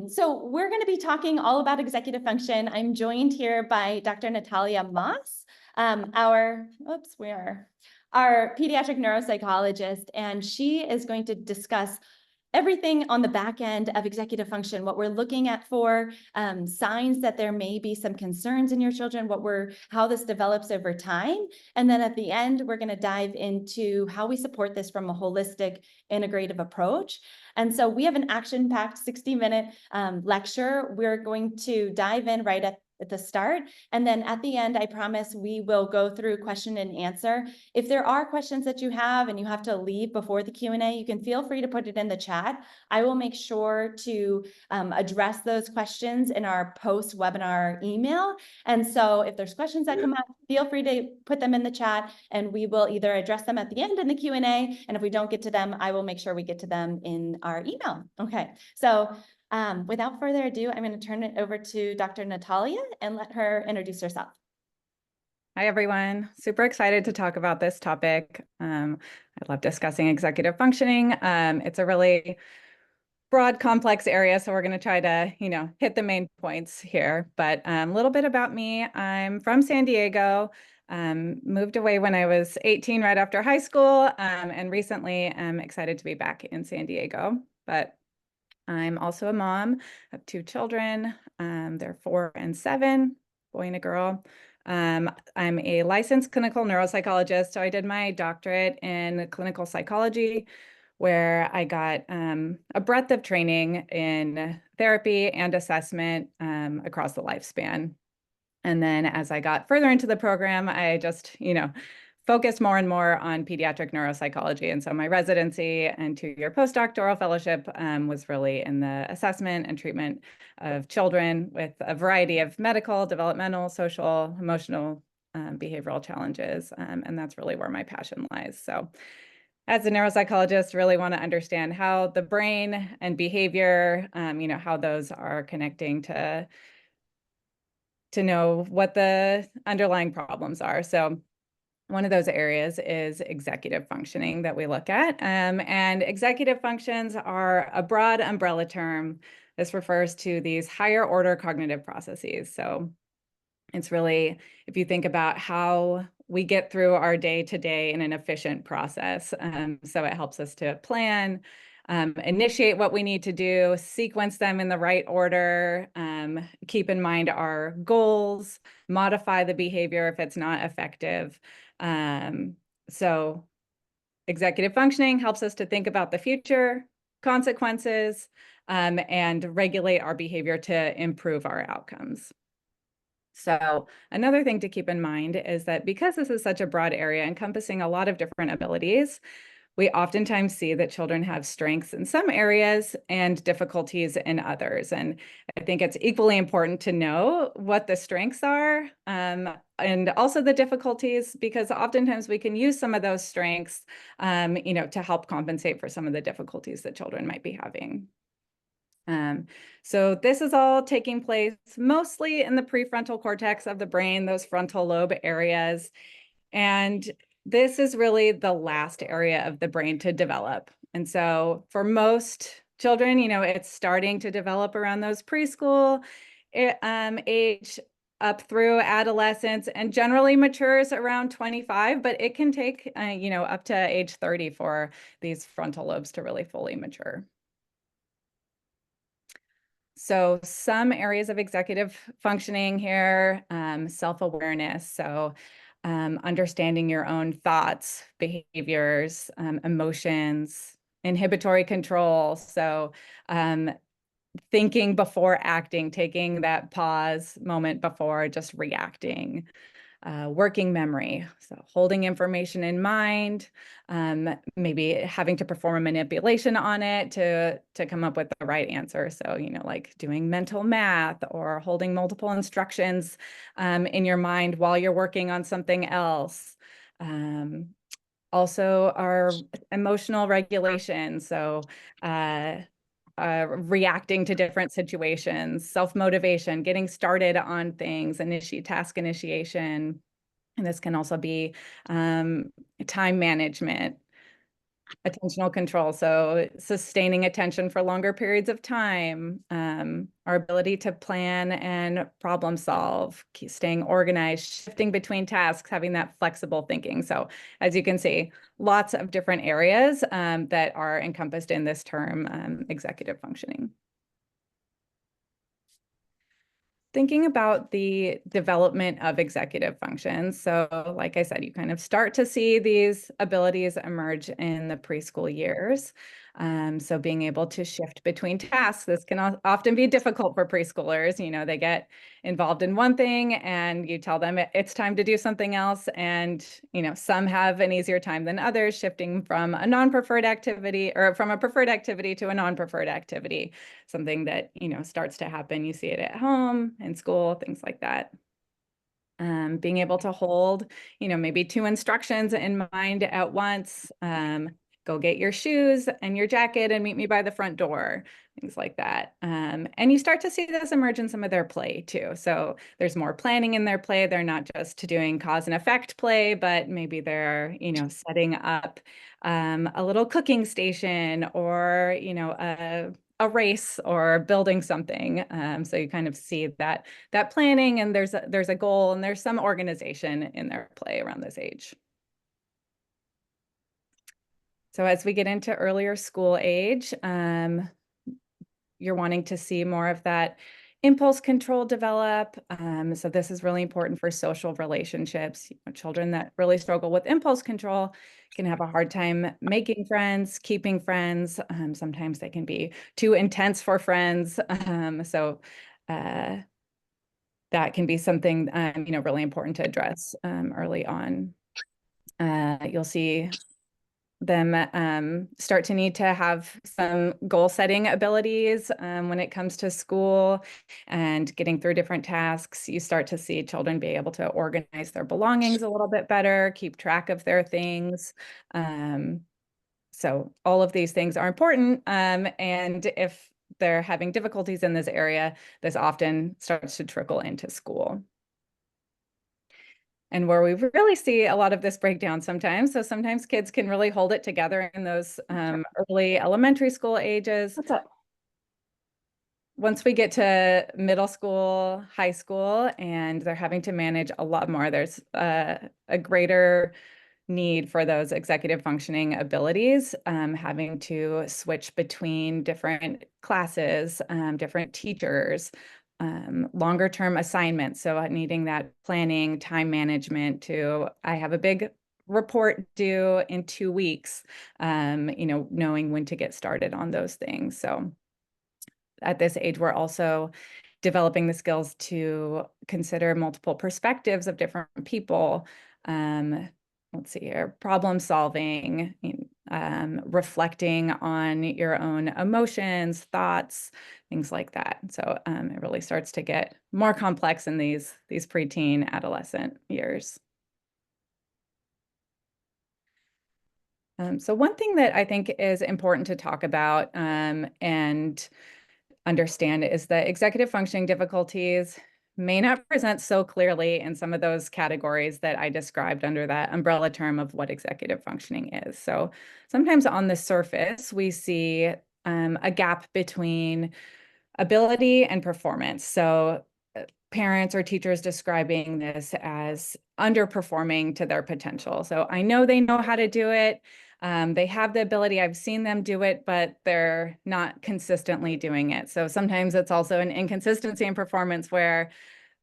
So we're going to be talking all about executive function. I'm joined here by Dr. Natalia Moss, our pediatric neuropsychologist, and she is going to discuss everything on the back end of executive function, what we're looking at for signs that there may be some concerns in your children, how this develops over time. And then at the end, we're going to dive into how we support this from a holistic, integrative approach. And so we have an action-packed 60-minute lecture. We're going to dive in right at the start. And then at the end, I promise we will go through question and answer. If there are questions that you have and you have to leave before the Q&A, you can feel free to put it in the chat. I will make sure to address those questions in our post-webinar email. And so if there's questions that come up, feel free to put them in the chat and we will either address them at the end in the Q&A. And if we don't get to them, I will make sure we get to them in our email. Okay, so without further ado, I'm going to turn it over to Dr. Natalia and let her introduce herself. Hi, everyone. Super excited to talk about this topic. I love discussing executive functioning. It's a really broad, complex area, so we're going to try to, hit the main points here. But a little bit about me. I'm from San Diego. Moved away when I was 18, right after high school, and recently I'm excited to be back in San Diego. But I'm also a mom of 2 children. They're 4 and 7, boy and a girl. I'm a licensed clinical neuropsychologist, so I did my doctorate in clinical psychology, where I got a breadth of training in therapy and assessment across the lifespan. And then as I got further into the program, I just, focused more and more on pediatric neuropsychology. And so my residency and 2-year postdoctoral fellowship was really in the assessment and treatment of children with a variety of medical, developmental, social, emotional, behavioral challenges. And that's really where my passion lies. So as a neuropsychologist, really want to understand how the brain and behavior, how those are connecting to know what the underlying problems are. So one of those areas is executive functioning that we look at. And executive functions are a broad umbrella term. This refers to these higher order cognitive processes. So it's really, if you think about how we get through our day to day in an efficient process. So it helps us to plan, initiate what we need to do, sequence them in the right order, keep in mind our goals, modify the behavior if it's not effective. So executive functioning helps us to think about the future, consequences, and regulate our behavior to improve our outcomes. So another thing to keep in mind is that because this is such a broad area encompassing a lot of different abilities, we oftentimes see that children have strengths in some areas and difficulties in others. And I think it's equally important to know what the strengths are and also the difficulties, because oftentimes we can use some of those strengths, to help compensate for some of the difficulties that children might be having. So this is all taking place mostly in the prefrontal cortex of the brain, those frontal lobe areas. And this is really the last area of the brain to develop. And so for most children, it's starting to develop around those preschool age up through adolescence, and generally matures around 25, but it can take, up to age 30 for these frontal lobes to really fully mature. So some areas of executive functioning here, self-awareness. So understanding your own thoughts, behaviors, emotions, inhibitory control. So thinking before acting, taking that pause moment before just reacting. Working memory, so holding information in mind, maybe having to perform a manipulation on it to come up with the right answer. So, like doing mental math or holding multiple instructions in your mind while you're working on something else. Also, our emotional regulation. So, reacting to different situations, self-motivation, getting started on things, task initiation. And this can also be time management, attentional control, so sustaining attention for longer periods of time, our ability to plan and problem solve, staying organized, shifting between tasks, having that flexible thinking. So as you can see, lots of different areas that are encompassed in this term, executive functioning. Thinking about the development of executive functions. So like I said, you kind of start to see these abilities emerge in the preschool years. So being able to shift between tasks, this can often be difficult for preschoolers. You know, they get involved in one thing and you tell them it's time to do something else. And, you know, some have an easier time than others, shifting from a non-preferred activity or from a preferred activity to a non-preferred activity, something that, you know, starts to happen. You see it at home, in school, things like that. Being able to hold, you know, maybe two instructions in mind at once. Go get your shoes and your jacket and meet me by the front door, things like that. And you start to see this emerge in some of their play too. So there's more planning in their play. They're not just doing cause and effect play, but maybe they're, you know, setting up a little cooking station or, you know, a race or building something. So you kind of see that planning, and there's a goal and there's some organization in their play around this age. So as we get into earlier school age, you're wanting to see more of that impulse control develop. So this is really important for social relationships. You know, children that really struggle with impulse control can have a hard time making friends, keeping friends. Sometimes they can be too intense for friends. That can be something, you know, really important to address early on. You'll see them start to need to have some goal setting abilities when it comes to school and getting through different tasks. You start to see children be able to organize their belongings a little bit better, keep track of their things. So all of these things are important. And if they're having difficulties in this area, this often starts to trickle into school. And where we really see a lot of this breakdown sometimes. So sometimes kids can really hold it together in those early elementary school ages. What's up? Once we get to middle school, high school, and they're having to manage a lot more, there's a greater need for those executive functioning abilities, having to switch between different classes, different teachers, longer term assignments. So needing that planning, time management to, I have a big report due in 2 weeks, you know, knowing when to get started on those things. So at this age, we're also developing the skills to consider multiple perspectives of different people. Let's see here, problem solving, reflecting on your own emotions, thoughts, things like that. So it really starts to get more complex in these preteen adolescent years. So one thing that I think is important to talk about and understand is that executive functioning difficulties may not present so clearly in some of those categories that I described under that umbrella term of what executive functioning is. So sometimes on the surface, we see a gap between ability and performance. So parents or teachers describing this as underperforming to their potential. So I know they know how to do it. They have the ability, I've seen them do it, but they're not consistently doing it. So sometimes it's also an inconsistency in performance where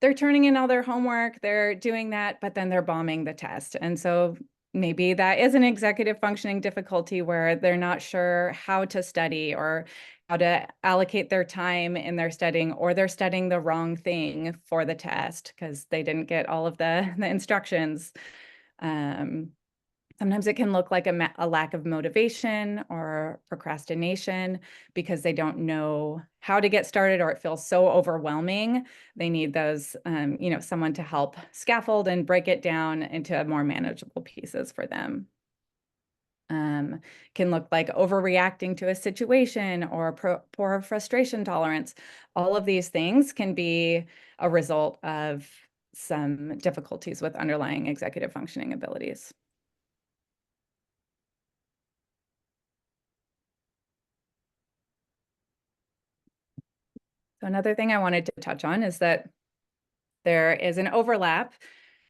they're turning in all their homework, they're doing that, but then they're bombing the test. And so maybe that is an executive functioning difficulty where they're not sure how to study or how to allocate their time in their studying, or they're studying the wrong thing for the test because they didn't get all of the instructions. Sometimes it can look like a lack of motivation or procrastination because they don't know how to get started, or it feels so overwhelming. They need those, you know, someone to help scaffold and break it down into more manageable pieces for them. Can look like overreacting to a situation or poor frustration tolerance. All of these things can be a result of some difficulties with underlying executive functioning abilities. So another thing I wanted to touch on is that there is an overlap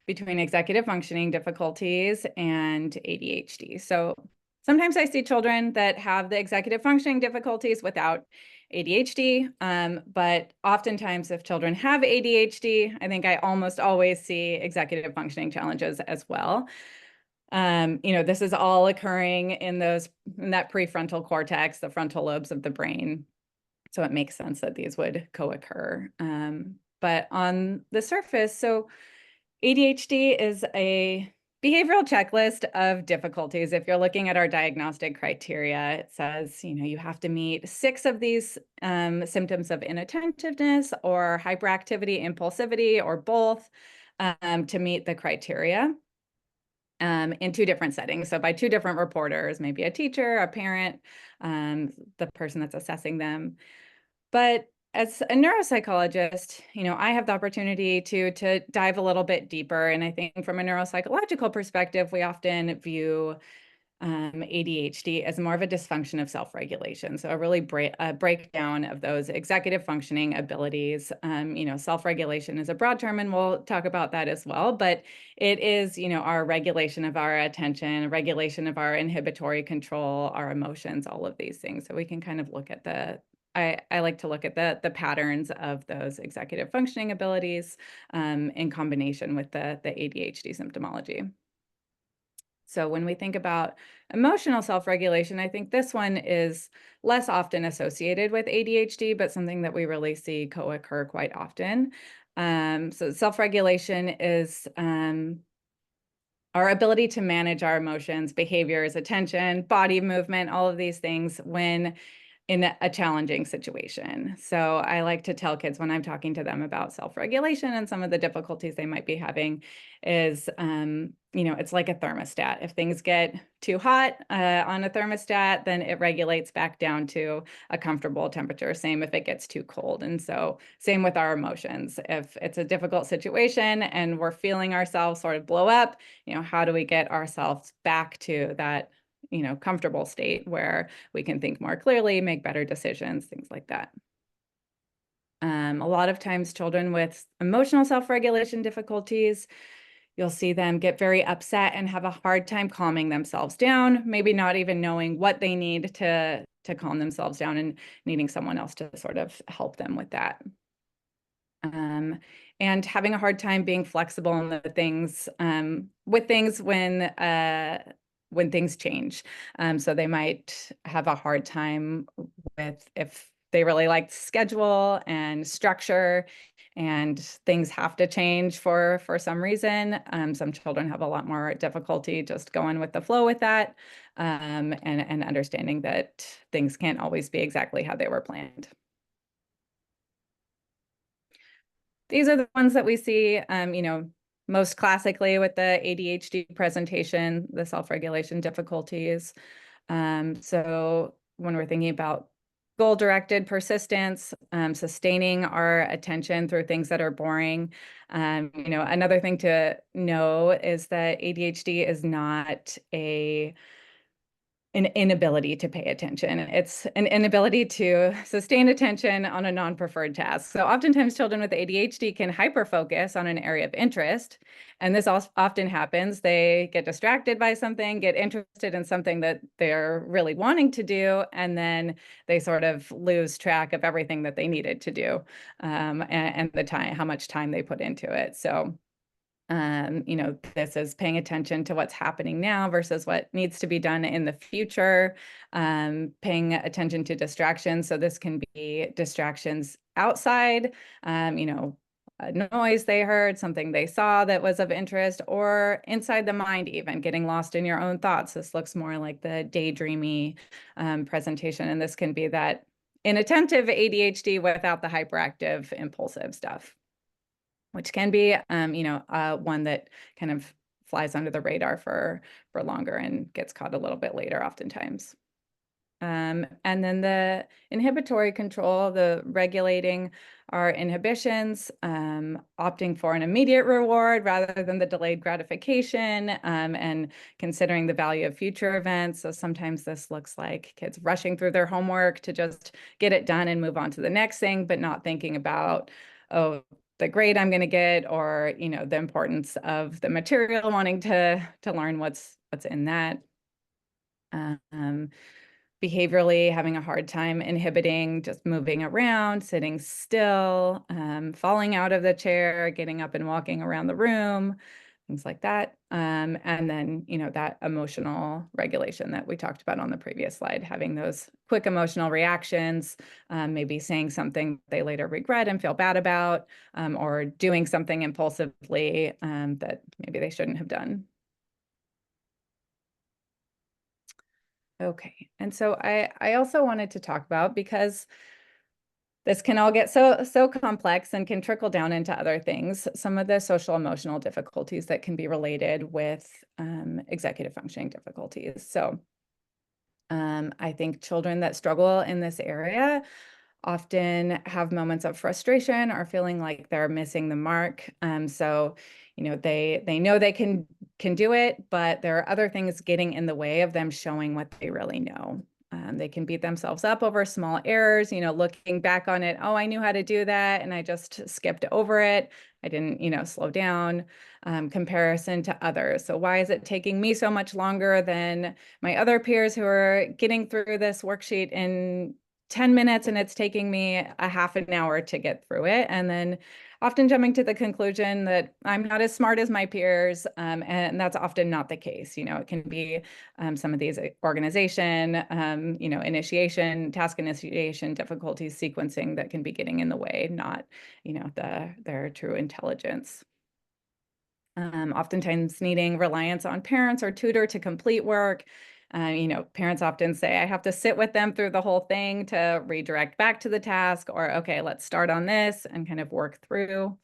between executive functioning difficulties and ADHD. So sometimes I see children that have the executive functioning difficulties without ADHD, but oftentimes if children have ADHD, I think I almost always see executive functioning challenges as well. This is all occurring in that prefrontal cortex, the frontal lobes of the brain. So it makes sense that these would co-occur. But on the surface, so ADHD is a behavioral checklist of difficulties. If you're looking at our diagnostic criteria, it says, you have to meet 6 of these symptoms of inattentiveness or hyperactivity, impulsivity, or both to meet the criteria in 2 different settings. So by 2 different reporters, maybe a teacher, a parent, the person that's assessing them. But as a neuropsychologist, I have the opportunity to dive a little bit deeper. And I think from a neuropsychological perspective, we often view ADHD as more of a dysfunction of self-regulation. So a really breakdown of those executive functioning abilities. Self-regulation is a broad term, and we'll talk about that as well. But it is, our regulation of our attention, regulation of our inhibitory control, our emotions, all of these things. So we can kind of look at I like to look at the patterns of those executive functioning abilities in combination with the ADHD symptomology. So when we think about emotional self-regulation, I think this one is less often associated with ADHD, but something that we really see co-occur quite often. So self-regulation is our ability to manage our emotions, behaviors, attention, body movement, all of these things when in a challenging situation. So I like to tell kids when I'm talking to them about self-regulation and some of the difficulties they might be having is, it's like a thermostat. If things get too hot on a thermostat, then it regulates back down to a comfortable temperature. Same if it gets too cold. And so same with our emotions. If it's a difficult situation and we're feeling ourselves sort of blow up, how do we get ourselves back to that comfortable state where we can think more clearly, make better decisions, things like that. A lot of times children with emotional self-regulation difficulties, you'll see them get very upset and have a hard time calming themselves down, maybe not even knowing what they need to calm themselves down and needing someone else to sort of help them with that. And having a hard time being flexible in the things with things when things change. So they might have a hard time with if they really like schedule and structure and things have to change for some reason. Some children have a lot more difficulty just going with the flow with that and understanding that things can't always be exactly how they were planned. These are the ones that we see, most classically with the ADHD presentation, the self-regulation difficulties. So when we're thinking about goal-directed persistence, sustaining our attention through things that are boring. Another thing to know is that ADHD is not an inability to pay attention. It's an inability to sustain attention on a non-preferred task. So oftentimes children with ADHD can hyper-focus on an area of interest. And this often happens. They get distracted by something, get interested in something that they're really wanting to do, and then they sort of lose track of everything that they needed to do and the time, how much time they put into it. So this is paying attention to what's happening now versus what needs to be done in the future, paying attention to distractions. So this can be distractions outside, a noise they heard, something they saw that was of interest, or inside the mind even, getting lost in your own thoughts. This looks more like the daydreamy presentation, and this can be that inattentive ADHD without the hyperactive, impulsive stuff, which can be, one that kind of flies under the radar for longer and gets caught a little bit later oftentimes. And then the inhibitory control, the regulating our inhibitions, opting for an immediate reward rather than the delayed gratification, and considering the value of future events. So sometimes this looks like kids rushing through their homework to just get it done and move on to the next thing, but not thinking about, oh, the grade I'm going to get, or the importance of the material, wanting to learn what's in that. Um, Behaviorally having a hard time inhibiting just moving around, sitting still, falling out of the chair, getting up and walking around the room, things like that. And then, that emotional regulation that we talked about on the previous slide, having those quick emotional reactions, maybe saying something they later regret and feel bad about, or doing something impulsively that maybe they shouldn't have done. Okay, and so I also wanted to talk about, because this can all get so complex and can trickle down into other things, some of the social emotional difficulties that can be related with executive functioning difficulties. So I think children that struggle in this area often have moments of frustration or feeling like they're missing the mark. So, they know they can do it, but there are other things getting in the way of them showing what they really know. They can beat themselves up over small errors, looking back on it. Oh, I knew how to do that, and I just skipped over it. I didn't, slow down. Comparison to others. So why is it taking me so much longer than my other peers who are getting through this worksheet in 10 minutes and it's taking me a half an hour to get through it? And then often jumping to the conclusion that I'm not as smart as my peers. And that's often not the case. It can be some of these organization, initiation, task initiation difficulties, sequencing that can be getting in the way, not, their true intelligence. Oftentimes needing reliance on parents or tutor to complete work. Parents often say, I have to sit with them through the whole thing to redirect back to the task, or, okay, let's start on this and kind of work through.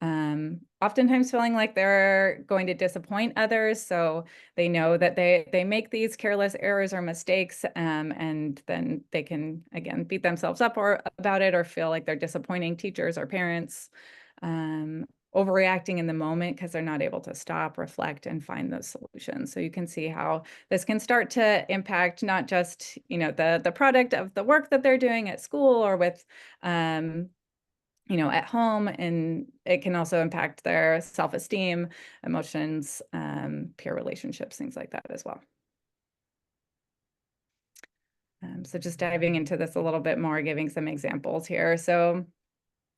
Oftentimes feeling like they're going to disappoint others. So they know that they make these careless errors or mistakes, and then they can, again, beat themselves up about it, or feel like they're disappointing teachers or parents. Overreacting in the moment because they're not able to stop, reflect, and find those solutions. So you can see how this can start to impact not just, the product of the work that they're doing at school or with, at home, and it can also impact their self-esteem, emotions, peer relationships, things like that as well. So just diving into this a little bit more, giving some examples here. So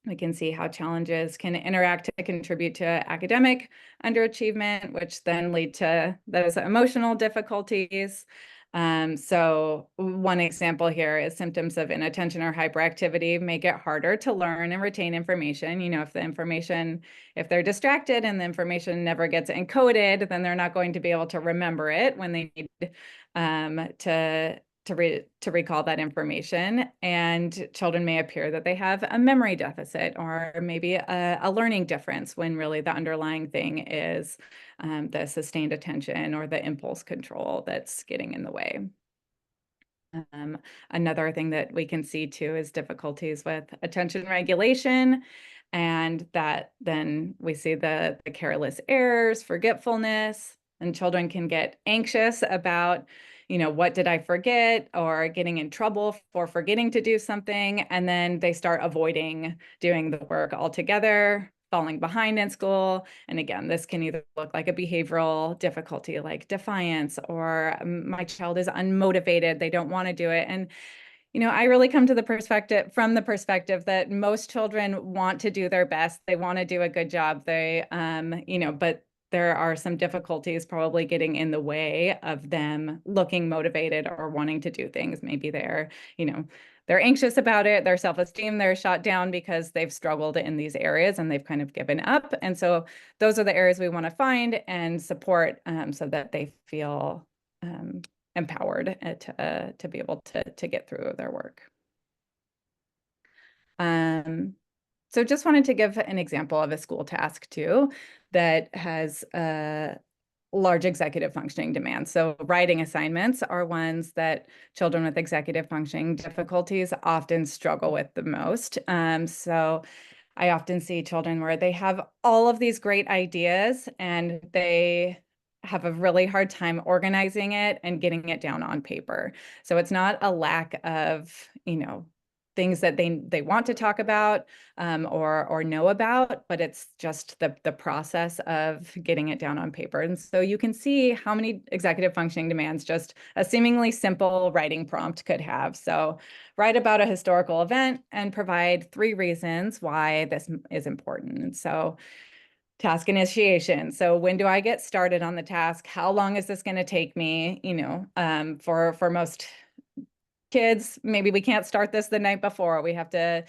we can see how challenges can interact to contribute to academic underachievement, which then lead to those emotional difficulties. So one example here is symptoms of inattention or hyperactivity make it harder to learn and retain information. If they're distracted and the information never gets encoded, then they're not going to be able to remember it when they need to recall that information. And children may appear that they have a memory deficit or maybe a learning difference, when really the underlying thing is the sustained attention or the impulse control that's getting in the way. Another thing that we can see too is difficulties with attention regulation, and that then we see the careless errors, forgetfulness, and children can get anxious about, what did I forget, or getting in trouble for forgetting to do something, and then they start avoiding doing the work altogether, falling behind in school. And again, this can either look like a behavioral difficulty like defiance, or my child is unmotivated, they don't want to do it. And I really come to the perspective that most children want to do their best. They want to do a good job. But there are some difficulties probably getting in the way of them looking motivated or wanting to do things. Maybe they're anxious about it, their self-esteem, they're shot down because they've struggled in these areas and they've kind of given up. And so those are the areas we want to find and support, so that they feel empowered to be able to get through their work. So just wanted to give an example of a school task too that has large executive functioning demands. So writing assignments are ones that children with executive functioning difficulties often struggle with the most. So I often see children where they have all of these great ideas and they have a really hard time organizing it and getting it down on paper. So it's not a lack of, things that they want to talk about or know about, but it's just the process of getting it down on paper. And so you can see how many executive functioning demands just a seemingly simple writing prompt could have. So write about a historical event and provide 3 reasons why this is important. And so task initiation. So when do I get started on the task? How long is this going to take me? For most kids, maybe we can't start this the night before. We have to,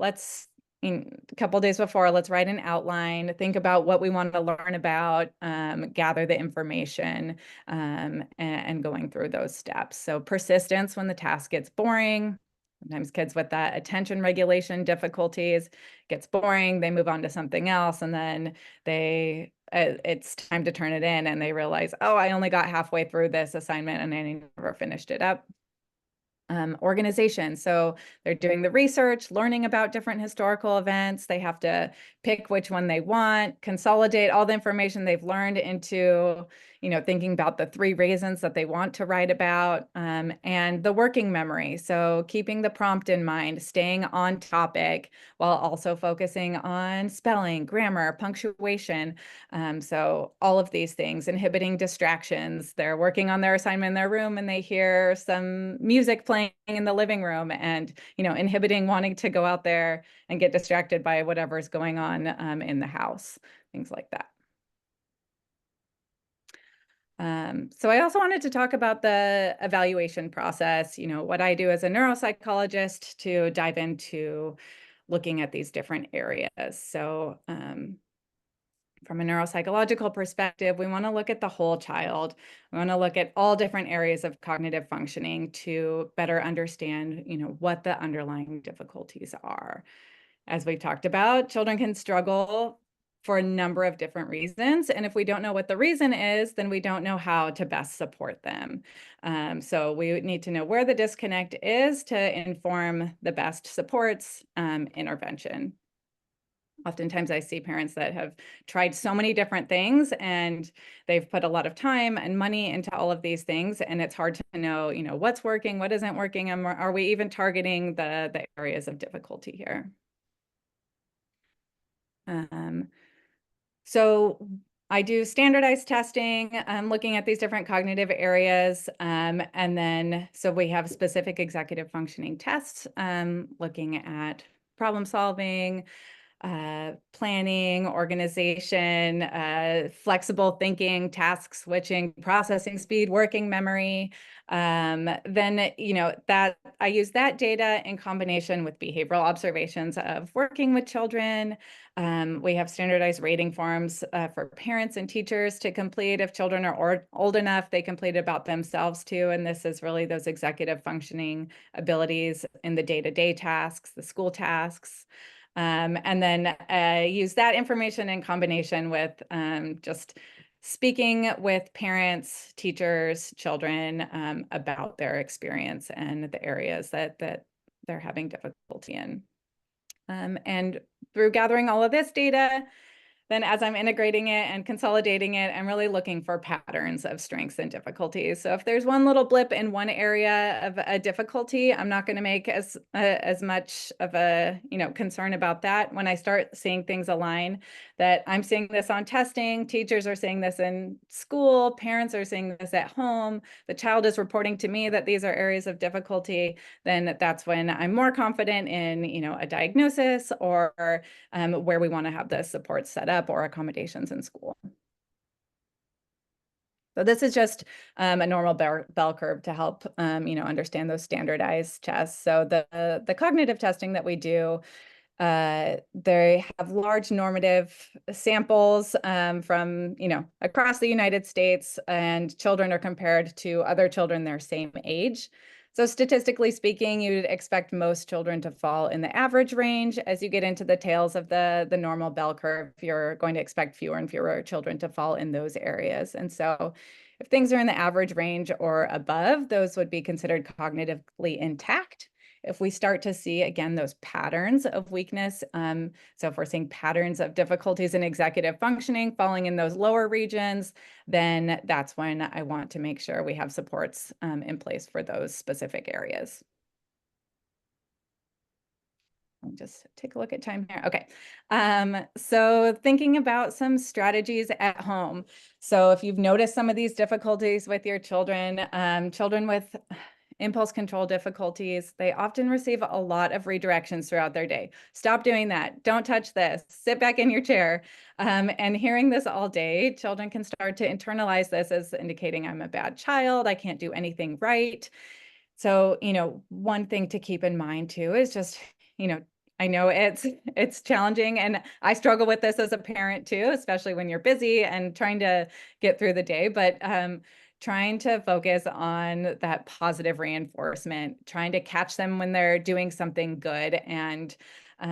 a couple days before, let's write an outline, think about what we want to learn about, gather the information, and going through those steps. So persistence when the task gets boring. Sometimes kids with that attention regulation difficulties gets boring, they move on to something else, and then it's time to turn it in and they realize, oh, I only got halfway through this assignment and I never finished it up. Organization. So they're doing the research, learning about different historical events. They have to pick which one they want, consolidate all the information they've learned into, thinking about the 3 reasons that they want to write about, and the working memory. So keeping the prompt in mind, staying on topic while also focusing on spelling, grammar, punctuation. So all of these things, inhibiting distractions. They're working on their assignment in their room and they hear some music playing in the living room and, inhibiting wanting to go out there and get distracted by whatever's going on in the house, things like that. So I also wanted to talk about the evaluation process, what I do as a neuropsychologist to dive into looking at these different areas. So from a neuropsychological perspective, we want to look at the whole child. We want to look at all different areas of cognitive functioning to better understand, what the underlying difficulties are. As we talked about, children can struggle for a number of different reasons. And if we don't know what the reason is, then we don't know how to best support them. So we need to know where the disconnect is to inform the best supports intervention. Oftentimes I see parents that have tried so many different things and they've put a lot of time and money into all of these things. And it's hard to know, what's working, what isn't working, and are we even targeting the areas of difficulty here? So I do standardized testing, looking at these different cognitive areas. And then, so we have specific executive functioning tests, looking at problem solving, planning, organization, flexible thinking, task switching, processing speed, working memory. Then, that I use that data in combination with behavioral observations of working with children. We have standardized rating forms for parents and teachers to complete. If children are old enough, they complete about themselves too. And this is really those executive functioning abilities in the day-to-day tasks, the school tasks. And then use that information in combination with just speaking with parents, teachers, children about their experience and the areas that they're having difficulty in. And through gathering all of this data, then as I'm integrating it and consolidating it, I'm really looking for patterns of strengths and difficulties. So if there's one little blip in one area of a difficulty, I'm not going to make as much of a concern about that. When I start seeing things align, that I'm seeing this on testing, teachers are seeing this in school, parents are seeing this at home, the child is reporting to me that these are areas of difficulty, then that's when I'm more confident in a diagnosis or where we want to have the support set up or accommodations in school. So this is just a normal bell curve to help understand those standardized tests. So the cognitive testing that we do, they have large normative samples from across the United States, and children are compared to other children their same age. So statistically speaking, you'd expect most children to fall in the average range. As you get into the tails of the normal bell curve, you're going to expect fewer and fewer children to fall in those areas. And so if things are in the average range or above, those would be considered cognitively intact. If we start to see, again, those patterns of weakness, so if we're seeing patterns of difficulties in executive functioning falling in those lower regions, then that's when I want to make sure we have supports in place for those specific areas. I'll just take a look at time here. Okay. So thinking about some strategies at home. So if you've noticed some of these difficulties with your children, children with impulse control difficulties, they often receive a lot of redirections throughout their day. Stop doing that. Don't touch this. Sit back in your chair. And hearing this all day, children can start to internalize this as indicating I'm a bad child. I can't do anything right. So, one thing to keep in mind too is just, I know it's challenging, and I struggle with this as a parent too, especially when you're busy and trying to get through the day, but trying to focus on that positive reinforcement, trying to catch them when they're doing something good, and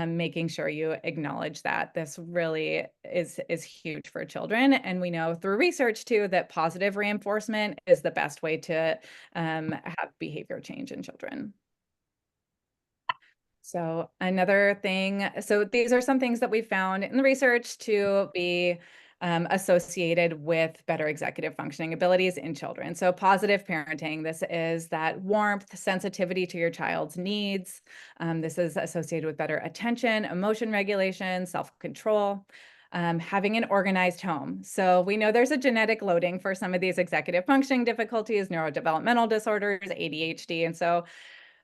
making sure you acknowledge that. This really is huge for children. And we know through research too that positive reinforcement is the best way to have behavior change in children. So another thing, so these are some things that we found in the research to be associated with better executive functioning abilities in children. So positive parenting, this is that warmth, sensitivity to your child's needs. This is associated with better attention, emotion regulation, self-control. Having an organized home. So we know there's a genetic loading for some of these executive functioning difficulties, neurodevelopmental disorders, ADHD. And so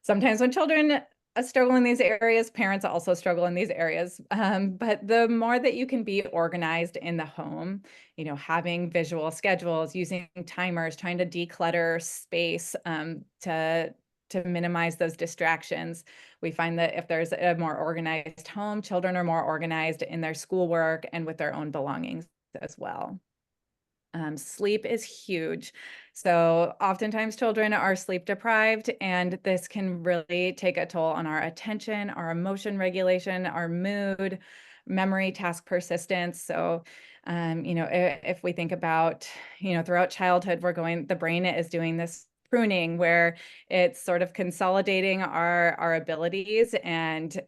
sometimes when children struggle in these areas, parents also struggle in these areas. But the more that you can be organized in the home, having visual schedules, using timers, trying to declutter space to minimize those distractions. We find that if there's a more organized home, children are more organized in their schoolwork and with their own belongings as well. Sleep is huge. So oftentimes children are sleep deprived, and this can really take a toll on our attention, our emotion regulation, our mood, memory, task persistence. So, if we think about, throughout childhood, the brain is doing this pruning where it's sort of consolidating our abilities, and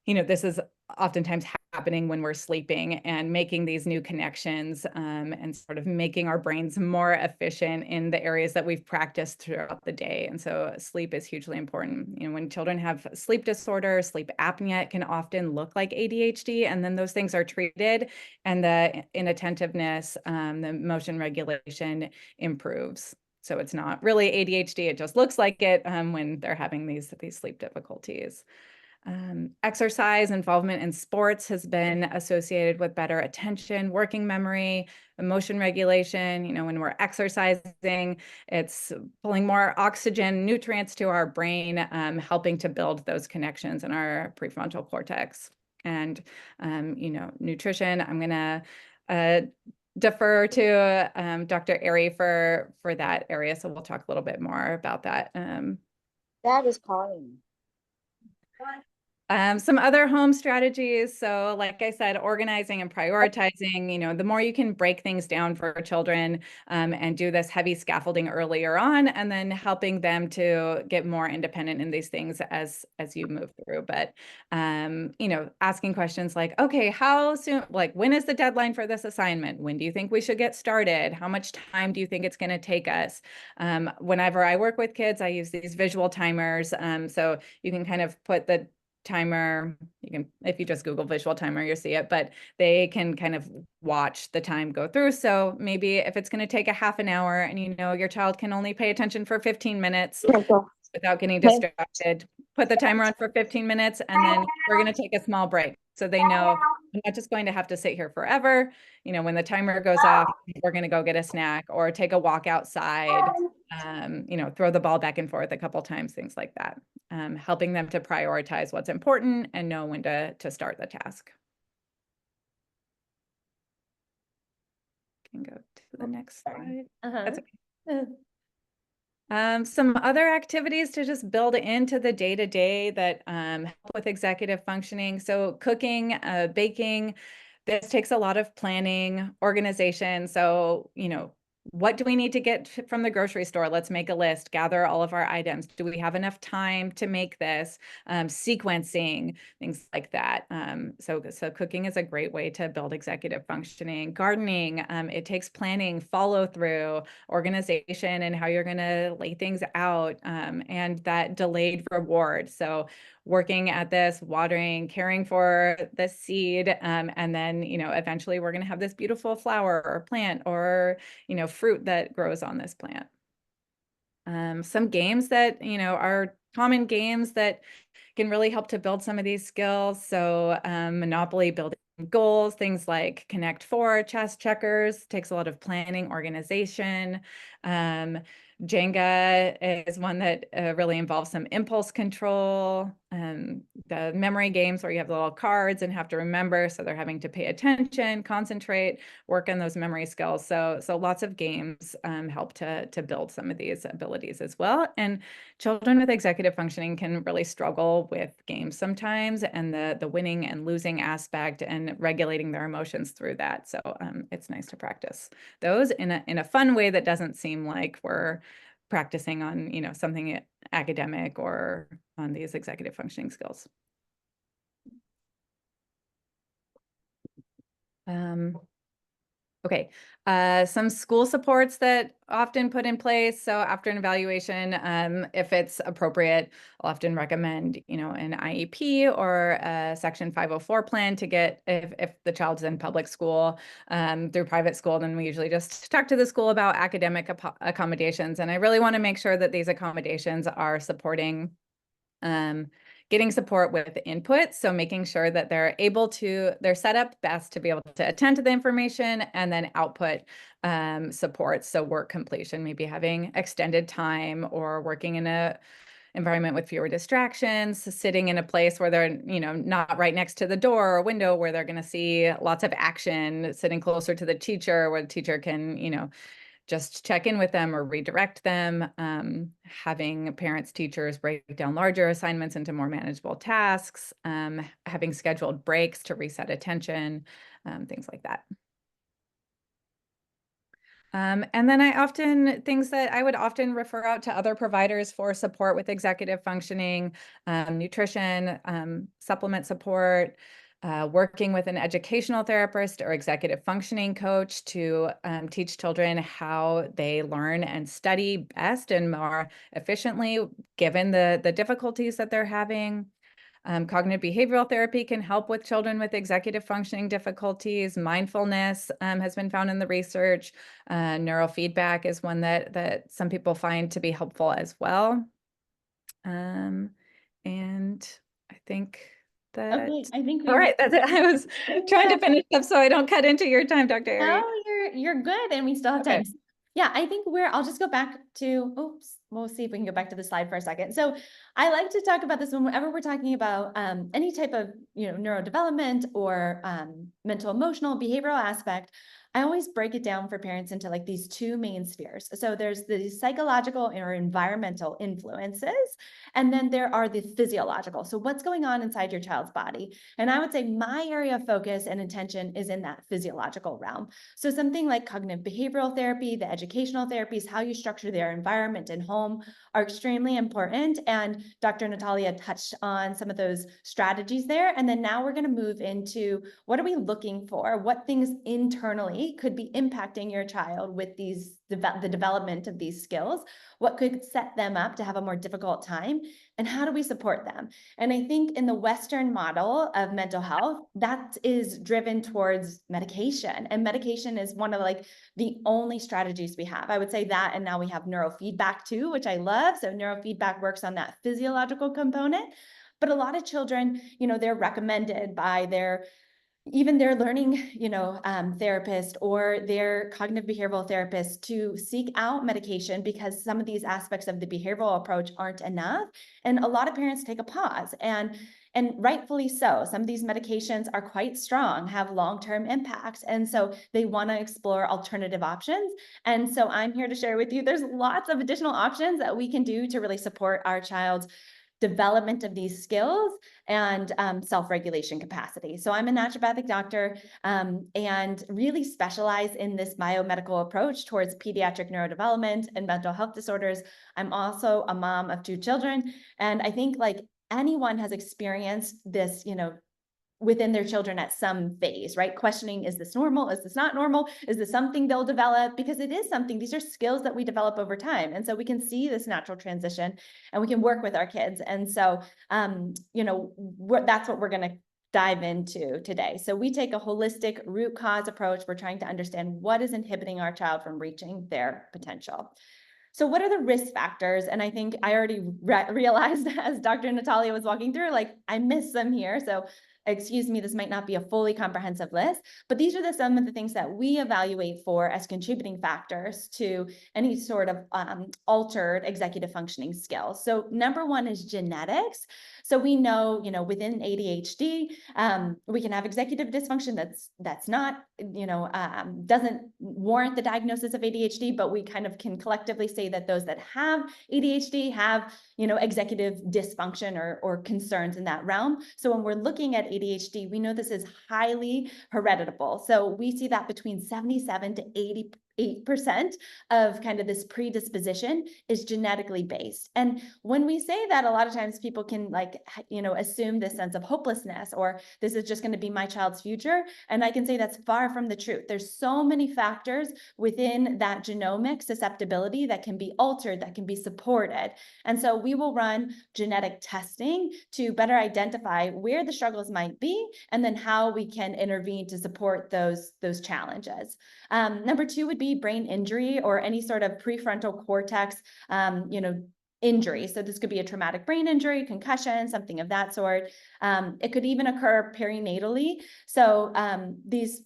this is oftentimes happening when we're sleeping and making these new connections, and sort of making our brains more efficient in the areas that we've practiced throughout the day. And so sleep is hugely important. When children have sleep disorder, sleep apnea, it can often look like ADHD, and then those things are treated, and the inattentiveness, the emotion regulation improves. So it's not really ADHD, it just looks like it when they're having these sleep difficulties. Exercise, involvement in sports has been associated with better attention, working memory, emotion regulation. When we're exercising, it's pulling more oxygen, nutrients to our brain, helping to build those connections in our prefrontal cortex. And, nutrition, I'm going to defer to Dr. Airy for that area. So we'll talk a little bit more about that. Dad is calling. Some other home strategies. So like I said, organizing and prioritizing, the more you can break things down for children, and do this heavy scaffolding earlier on, and then helping them to get more independent in these things as you move through. But, asking questions like, okay, how soon, like when is the deadline for this assignment? When do you think we should get started? How much time do you think it's going to take us? Whenever I work with kids, I use these visual timers. So you can kind of put the timer, if you just Google visual timer, you'll see it, but they can kind of watch the time go through. So maybe if it's going to take a half an hour and your child can only pay attention for 15 minutes without getting distracted, put the timer on for 15 minutes, and then we're going to take a small break. So they know I'm not just going to have to sit here forever. When the timer goes off, we're going to go get a snack or take a walk outside, throw the ball back and forth a couple times, things like that. Helping them to prioritize what's important and know when to start the task. Can go to the next slide. Uh-huh. That's okay. Some other activities to just build into the day-to-day that help with executive functioning. So cooking, baking, this takes a lot of planning, organization. So, what do we need to get from the grocery store? Let's make a list, gather all of our items. Do we have enough time to make this? Sequencing, things like that. So cooking is a great way to build executive functioning. Gardening, it takes planning, follow through, organization, and how you're going to lay things out, and that delayed reward. So working at this, watering, caring for the seed, and then, eventually we're going to have this beautiful flower or plant or, fruit that grows on this plant. Some games that, are common games that can really help to build some of these skills. So Monopoly, building goals, things like Connect Four, chess, checkers, takes a lot of planning, organization. Jenga is one that really involves some impulse control. The memory games where you have the little cards and have to remember, so they're having to pay attention, concentrate, work on those memory skills. So lots of games help to build some of these abilities as well. And children with executive functioning can really struggle with games sometimes, and the winning and losing aspect and regulating their emotions through that. So it's nice to practice those in a fun way that doesn't seem like we're practicing on, something academic or on these executive functioning skills. Okay, some school supports that often put in place. So after an evaluation, if it's appropriate, I'll often recommend, an IEP or a Section 504 plan to get, if the child's in public school. Through private school, then we usually just talk to the school about academic accommodations. And I really want to make sure that these accommodations are supporting getting support with input. So making sure that they're set up best to be able to attend to the information and then output support. So work completion, maybe having extended time or working in a environment with fewer distractions, sitting in a place where they're, not right next to the door or window where they're going to see lots of action, sitting closer to the teacher where the teacher can, just check in with them or redirect them, having parents, teachers break down larger assignments into more manageable tasks, having scheduled breaks to reset attention, things like that. And then things that I would often refer out to other providers for support with executive functioning, nutrition, supplement support, working with an educational therapist or executive functioning coach to teach children how they learn and study best and more efficiently, given the difficulties that they're having. Cognitive behavioral therapy can help with children with executive functioning difficulties. Mindfulness has been found in the research. Neurofeedback is one that some people find to be helpful as well. And I think that. Okay, I think we All right, that's it. I was trying to finish up so I don't cut into your time, Dr. Ari. No, you're good, and we still have Okay. time. Yeah, I think I'll just go back to, oops, we'll see if we can go back to the slide for a second. So I like to talk about this whenever we're talking about any type of, neurodevelopment or mental, emotional, behavioral aspect. I always break it down for parents into like these two main spheres. So there's the psychological or environmental influences, and then there are the physiological. So what's going on inside your child's body? And I would say my area of focus and attention is in that physiological realm. So something like cognitive behavioral therapy, the educational therapies, how you structure their environment and home are extremely important. And Dr. Natalia touched on some of those strategies there. And then now we're going to move into what are we looking for? What things internally could be impacting your child with the development of these skills? What could set them up to have a more difficult time? And how do we support them? And I think in the Western model of mental health, that is driven towards medication. And medication is one of the only strategies we have. I would say that, and now we have neurofeedback too, which I love. So neurofeedback works on that physiological component. But a lot of children, they're recommended by even their learning, therapist or their cognitive behavioral therapist to seek out medication because some of these aspects of the behavioral approach aren't enough. And a lot of parents take a pause. And And rightfully so. Some of these medications are quite strong, have long-term impacts. And so they want to explore alternative options. And so I'm here to share with you, there's lots of additional options that we can do to really support our child's development of these skills and self-regulation capacity. So I'm a naturopathic doctor and really specialize in this biomedical approach towards pediatric neurodevelopment and mental health disorders. I'm also a mom of 2 children. And I think like anyone has experienced this, within their children at some phase, right? Questioning, is this normal? Is this not normal? Is this something they'll develop? Because it is something, these are skills that we develop over time. And so we can see this natural transition and we can work with our kids. And so, that's what we're going to dive into today. So we take a holistic root cause approach. We're trying to understand what is inhibiting our child from reaching their potential. So what are the risk factors? And I think I already realized as Dr. Natalia was walking through, like I missed some here. So excuse me, this might not be a fully comprehensive list, but these are some of the things that we evaluate for as contributing factors to any sort of altered executive functioning skills. So number one is genetics. So we know, within ADHD, we can have executive dysfunction that's not, doesn't warrant the diagnosis of ADHD, but we kind of can collectively say that those that have ADHD have, executive dysfunction or concerns in that realm. So when we're looking at ADHD, we know this is highly hereditable. So we see that between 77 to 88% of kind of this predisposition is genetically based. And when we say that, a lot of times people can assume this sense of hopelessness, or this is just going to be my child's future. And I can say that's far from the truth. There's so many factors within that genomic susceptibility that can be altered, that can be supported. And so we will run genetic testing to better identify where the struggles might be, and then how we can intervene to support those challenges. Number two would be brain injury or any sort of prefrontal cortex, injury. So this could be a traumatic brain injury, concussion, something of that sort. It could even occur perinatally. So these,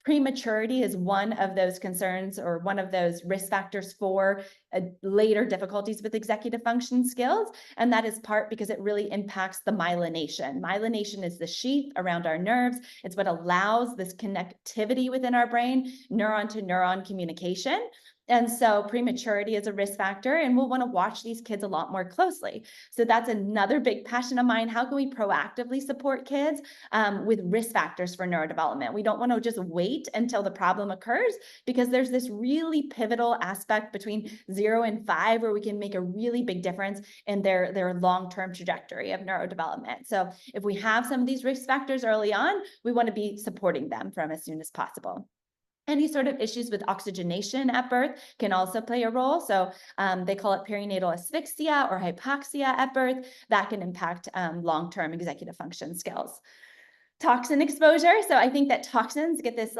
prematurity is one of those concerns or one of those risk factors for later difficulties with executive function skills. And that is part because it really impacts the myelination. Myelination is the sheath around our nerves. It's what allows this connectivity within our brain, neuron to neuron communication. And so prematurity is a risk factor, and we'll want to watch these kids a lot more closely. So that's another big passion of mine. How can we proactively support kids with risk factors for neurodevelopment? We don't want to just wait until the problem occurs, because there's this really pivotal aspect between 0 and 5 where we can make a really big difference in their long-term trajectory of neurodevelopment. So if we have some of these risk factors early on, we want to be supporting them from as soon as possible. Any sort of issues with oxygenation at birth can also play a role. So they call it perinatal asphyxia or hypoxia at birth. That can impact long-term executive function skills. Toxin exposure. So I think that toxins get this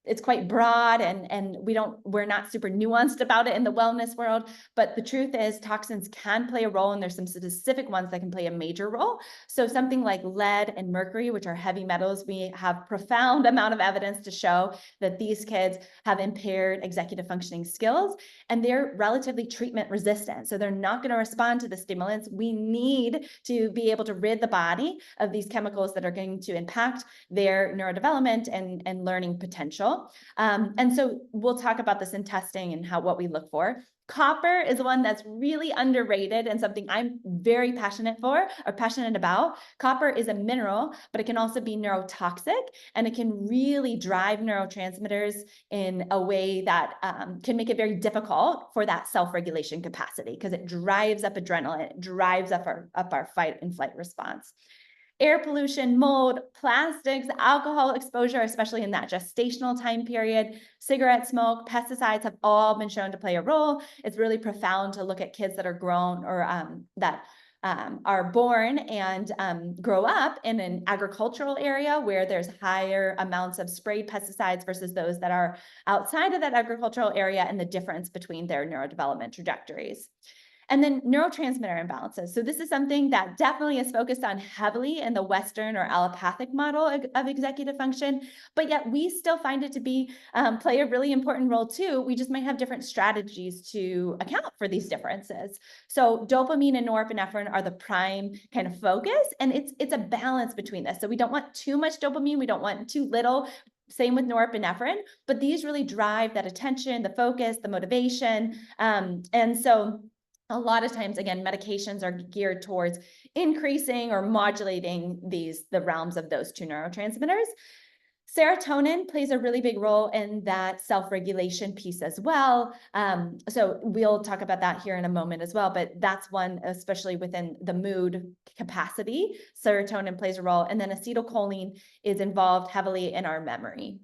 it's quite broad, and we're not super nuanced about it in the wellness world, but the truth is toxins can play a role, and there's some specific ones that can play a major role. So something like lead and mercury, which are heavy metals, we have profound amount of evidence to show that these kids have impaired executive functioning skills, and they're relatively treatment resistant. So they're not going to respond to the stimulants. We need to be able to rid the body of these chemicals that are going to impact their neurodevelopment and learning potential. And so we'll talk about this in testing and what we look for. Copper is one that's really underrated and something I'm very passionate about. Copper is a mineral, but it can also be neurotoxic, and it can really drive neurotransmitters in a way that can make it very difficult for that self-regulation capacity, because it drives up adrenaline, it drives up our fight and flight response. Air pollution, mold, plastics, alcohol exposure, especially in that gestational time period, cigarette smoke, pesticides have all been shown to play a role. It's really profound to look at kids that are grown or that are born and grow up in an agricultural area where there's higher amounts of sprayed pesticides versus those that are outside of that agricultural area, and the difference between their neurodevelopment trajectories. And then neurotransmitter imbalances. So this is something that definitely is focused on heavily in the Western or allopathic model of executive function, but yet we still find it to be play a really important role too. We just might have different strategies to account for these differences. So dopamine and norepinephrine are the prime kind of focus, and it's a balance between this. So we don't want too much dopamine, we don't want too little. Same with norepinephrine, but these really drive that attention, the focus, the motivation. And so a lot of times, again, medications are geared towards increasing or modulating the realms of those two neurotransmitters. Serotonin plays a really big role in that self-regulation piece as well. So we'll talk about that here in a moment as well, but that's one, especially within the mood capacity, serotonin plays a role. And then acetylcholine is involved heavily in our memory.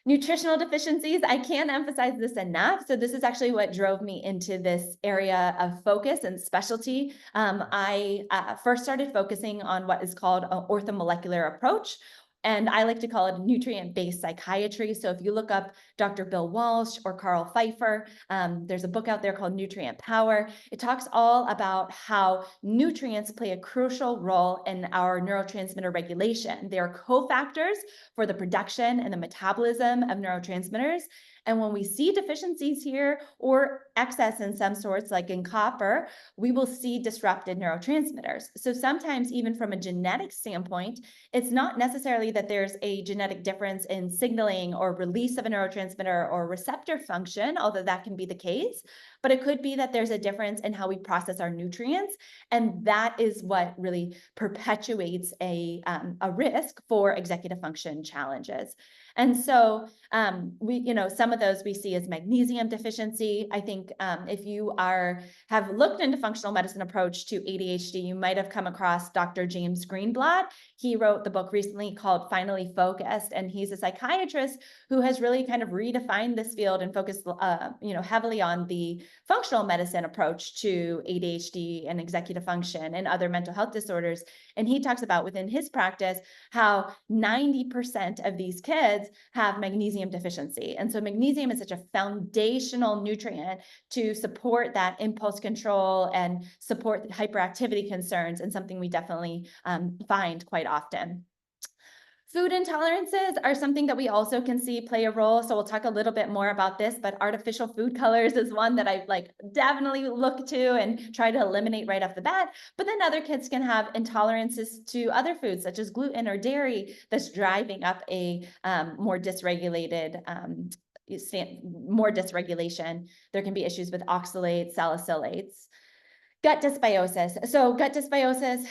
Nutritional deficiencies, I can't emphasize this enough. So this is actually what drove me into this area of focus and specialty. I first started focusing on what is called an orthomolecular approach, and I like to call it nutrient-based psychiatry. So if you look up Dr. Bill Walsh or Carl Pfeiffer, there's a book out there called Nutrient Power. It talks all about how nutrients play a crucial role in our neurotransmitter regulation. They are cofactors for the production and the metabolism of neurotransmitters. And when we see deficiencies here or excess in some sorts, like in copper, we will see disrupted neurotransmitters. So sometimes even from a genetic standpoint, it's not necessarily that there's a genetic difference in signaling or release of a neurotransmitter or receptor function, although that can be the case, but it could be that there's a difference in how we process our nutrients. And that is what really perpetuates a risk for executive function challenges. And so some of those we see as magnesium deficiency. I think if you have looked into functional medicine approach to ADHD, you might have come across Dr. James Greenblatt. He wrote the book recently called Finally Focused, and he's a psychiatrist who has really kind of redefined this field and focused heavily on the functional medicine approach to ADHD and executive function and other mental health disorders. And he talks about within his practice how 90% of these kids have magnesium deficiency. And so magnesium is such a foundational nutrient to support that impulse control and support hyperactivity concerns, and something we definitely find quite often. Food intolerances are something that we also can see play a role. So we'll talk a little bit more about this, but artificial food colors is one that I definitely look to and try to eliminate right off the bat. But then other kids can have intolerances to other foods such as gluten or dairy that's driving up a more dysregulation. There can be issues with oxalates, salicylates. Gut dysbiosis. So gut dysbiosis,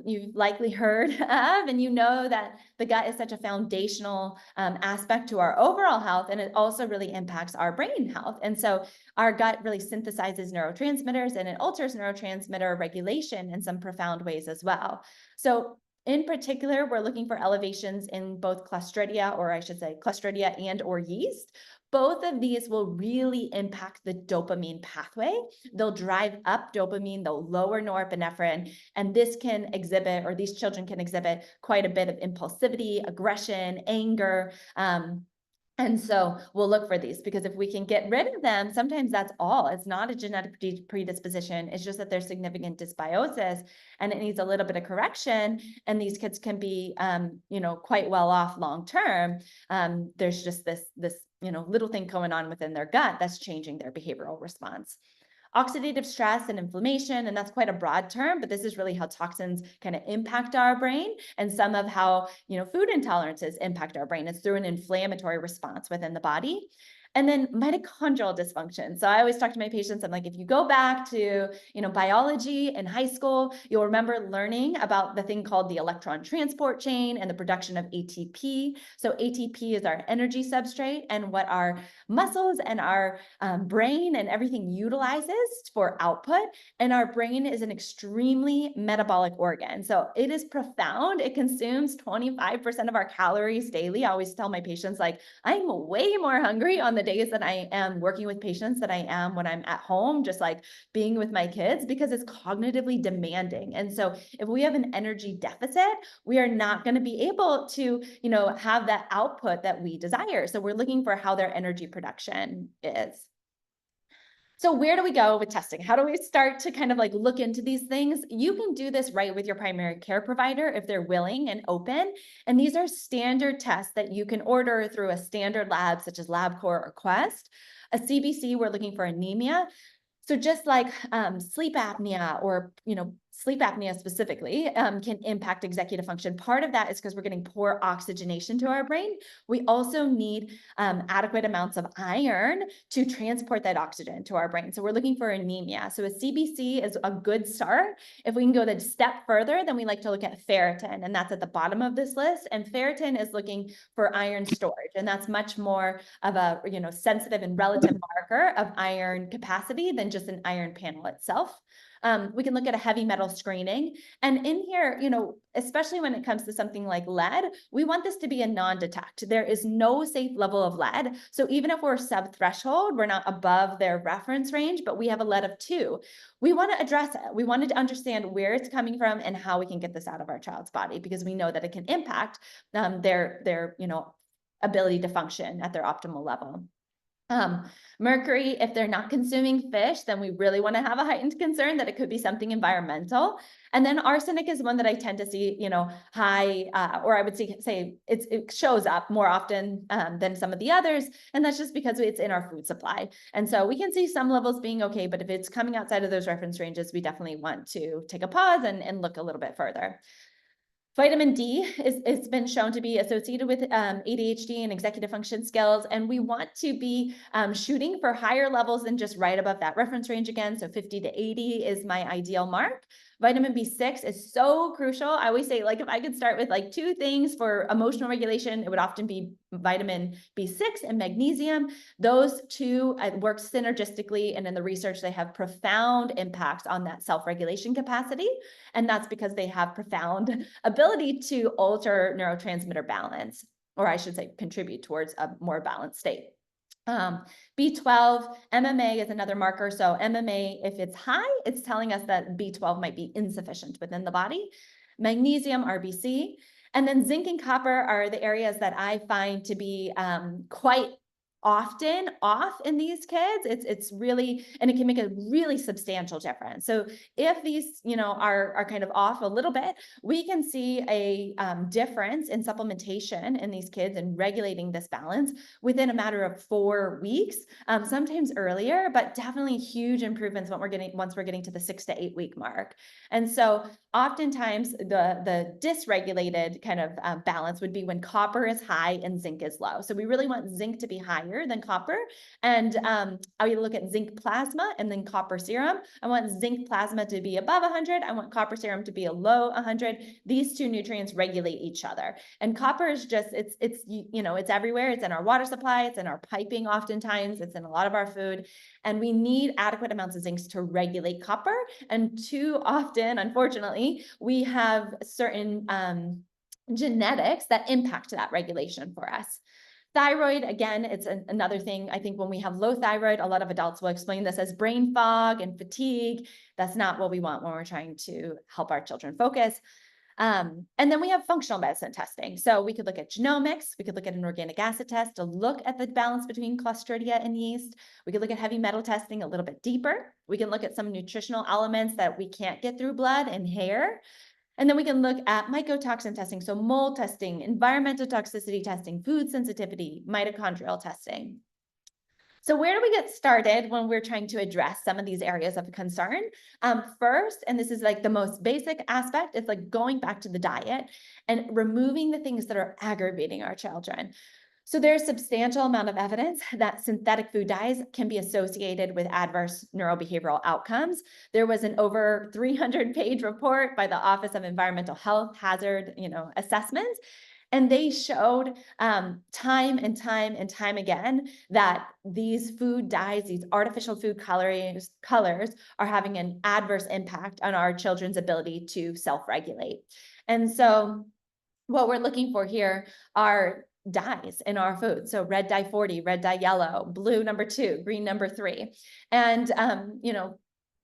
you've likely heard of, and you know that the gut is such a foundational aspect to our overall health, and it also really impacts our brain health. And so our gut really synthesizes neurotransmitters, and it alters neurotransmitter regulation in some profound ways as well. So in particular, we're looking for elevations in both Clostridia, or I should say Clostridia and or yeast. Both of these will really impact the dopamine pathway. They'll drive up dopamine, they'll lower norepinephrine, and this can exhibit, or these children can exhibit quite a bit of impulsivity, aggression, anger. And so we'll look for these, because if we can get rid of them, sometimes that's all. It's not a genetic predisposition. It's just that there's significant dysbiosis and it needs a little bit of correction. And these kids can be, quite well off long term. There's just this little thing going on within their gut that's changing their behavioral response. Oxidative stress and inflammation, and that's quite a broad term, but this is really how toxins kind of impact our brain, and some of how food intolerances impact our brain. It's through an inflammatory response within the body. And then mitochondrial dysfunction. So I always talk to my patients, I'm like, if you go back to, biology in high school, you'll remember learning about the thing called the electron transport chain and the production of ATP. So ATP is our energy substrate, and what our muscles and our brain and everything utilizes for output. And our brain is an extremely metabolic organ. So it is profound. It consumes 25% of our calories daily. I always tell my patients, I'm way more hungry on the days that I am working with patients than I am when I'm at home, just being with my kids, because it's cognitively demanding. And so if we have an energy deficit, we are not going to be able to, have that output that we desire. So we're looking for how their energy production is. So where do we go with testing? How do we start to kind of like look into these things? You can do this right with your primary care provider if they're willing and open. And these are standard tests that you can order through a standard lab such as LabCorp or Quest. A CBC, we're looking for anemia. So just like sleep apnea or, sleep apnea specifically can impact executive function. Part of that is because we're getting poor oxygenation to our brain. We also need adequate amounts of iron to transport that oxygen to our brain. So we're looking for anemia. So a CBC is a good start. If we can go the step further, then we like to look at ferritin, and that's at the bottom of this list. And ferritin is looking for iron storage, and that's much more of a sensitive and relative marker of iron capacity than just an iron panel itself. We can look at a heavy metal screening. And in here, especially when it comes to something like lead, we want this to be a non-detect. There is no safe level of lead. So even if we're sub-threshold, we're not above their reference range, but we have a lead of 2. We want to address it. We wanted to understand where it's coming from and how we can get this out of our child's body, because we know that it can impact their ability to function at their optimal level. Mercury, if they're not consuming fish, then we really want to have a heightened concern that it could be something environmental. And then arsenic is one that I tend to see, high, or I would say it shows up more often than some of the others. And that's just because it's in our food supply. And so we can see some levels being okay, but if it's coming outside of those reference ranges, we definitely want to take a pause and look a little bit further. Vitamin D it's been shown to be associated with ADHD and executive function skills, and we want to be shooting for higher levels than just right above that reference range again. So 50 to 80 is my ideal mark. Vitamin B6 is so crucial. I always say, like, if I could start with like 2 things for emotional regulation, it would often be vitamin B6 and magnesium. Those 2 work synergistically, and in the research, they have profound impacts on that self-regulation capacity. And that's because they have profound ability to alter neurotransmitter balance, or I should say contribute towards a more balanced state. B12, MMA is another marker. So MMA, if it's high, it's telling us that B12 might be insufficient within the body. Magnesium, RBC. And then zinc and copper are the areas that I find to be quite often off in these kids. It's really, and it can make a really substantial difference. So if these, are kind of off a little bit, we can see a difference in supplementation in these kids and regulating this balance within a matter of 4 weeks, sometimes earlier, but definitely huge improvements once we're getting to the 6 to 8 week mark. And so oftentimes the dysregulated kind of balance would be when copper is high and zinc is low. So we really want zinc to be higher than copper. And I would look at zinc plasma and then copper serum. I want zinc plasma to be above 100. I want copper serum to be a low 100. These 2 nutrients regulate each other. And copper is just, it's everywhere. It's in our water supply. It's in our piping oftentimes. It's in a lot of our food. And we need adequate amounts of zinc to regulate copper. And too often, unfortunately, we have certain genetics that impact that regulation for us. Thyroid, again, it's another thing. I think when we have low thyroid, a lot of adults will explain this as brain fog and fatigue. That's not what we want when we're trying to help our children focus. And then we have functional medicine testing. So we could look at genomics. We could look at an organic acid test to look at the balance between Clostridia and yeast. We could look at heavy metal testing a little bit deeper. We can look at some nutritional elements that we can't get through blood and hair. And then we can look at mycotoxin testing, so mold testing, environmental toxicity testing, food sensitivity, mitochondrial testing. So where do we get started when we're trying to address some of these areas of concern? First, and this is like the most basic aspect, it's like going back to the diet and removing the things that are aggravating our children. So there's a substantial amount of evidence that synthetic food dyes can be associated with adverse neurobehavioral outcomes. There was an over 300-page report by the Office of Environmental Health Hazard, Assessments, and they showed time and time again that these food dyes, these artificial food colors are having an adverse impact on our children's ability to self-regulate. And so what we're looking for here are dyes in our food. So red dye 40, red dye yellow, blue number 2, green number 3. And,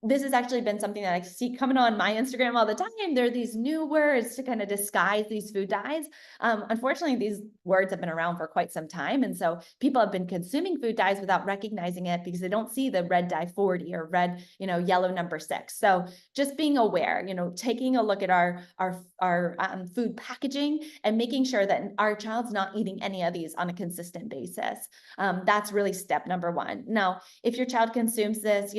this has actually been something that I see coming on my Instagram all the time. There are these new words to kind of disguise these food dyes. Unfortunately, these words have been around for quite some time. And so people have been consuming food dyes without recognizing it because they don't see the red dye 40 or red, yellow number 6. So just being aware, taking a look at our food packaging and making sure that our child's not eating any of these on a consistent basis. That's really step number 1. Now, if your child consumes this,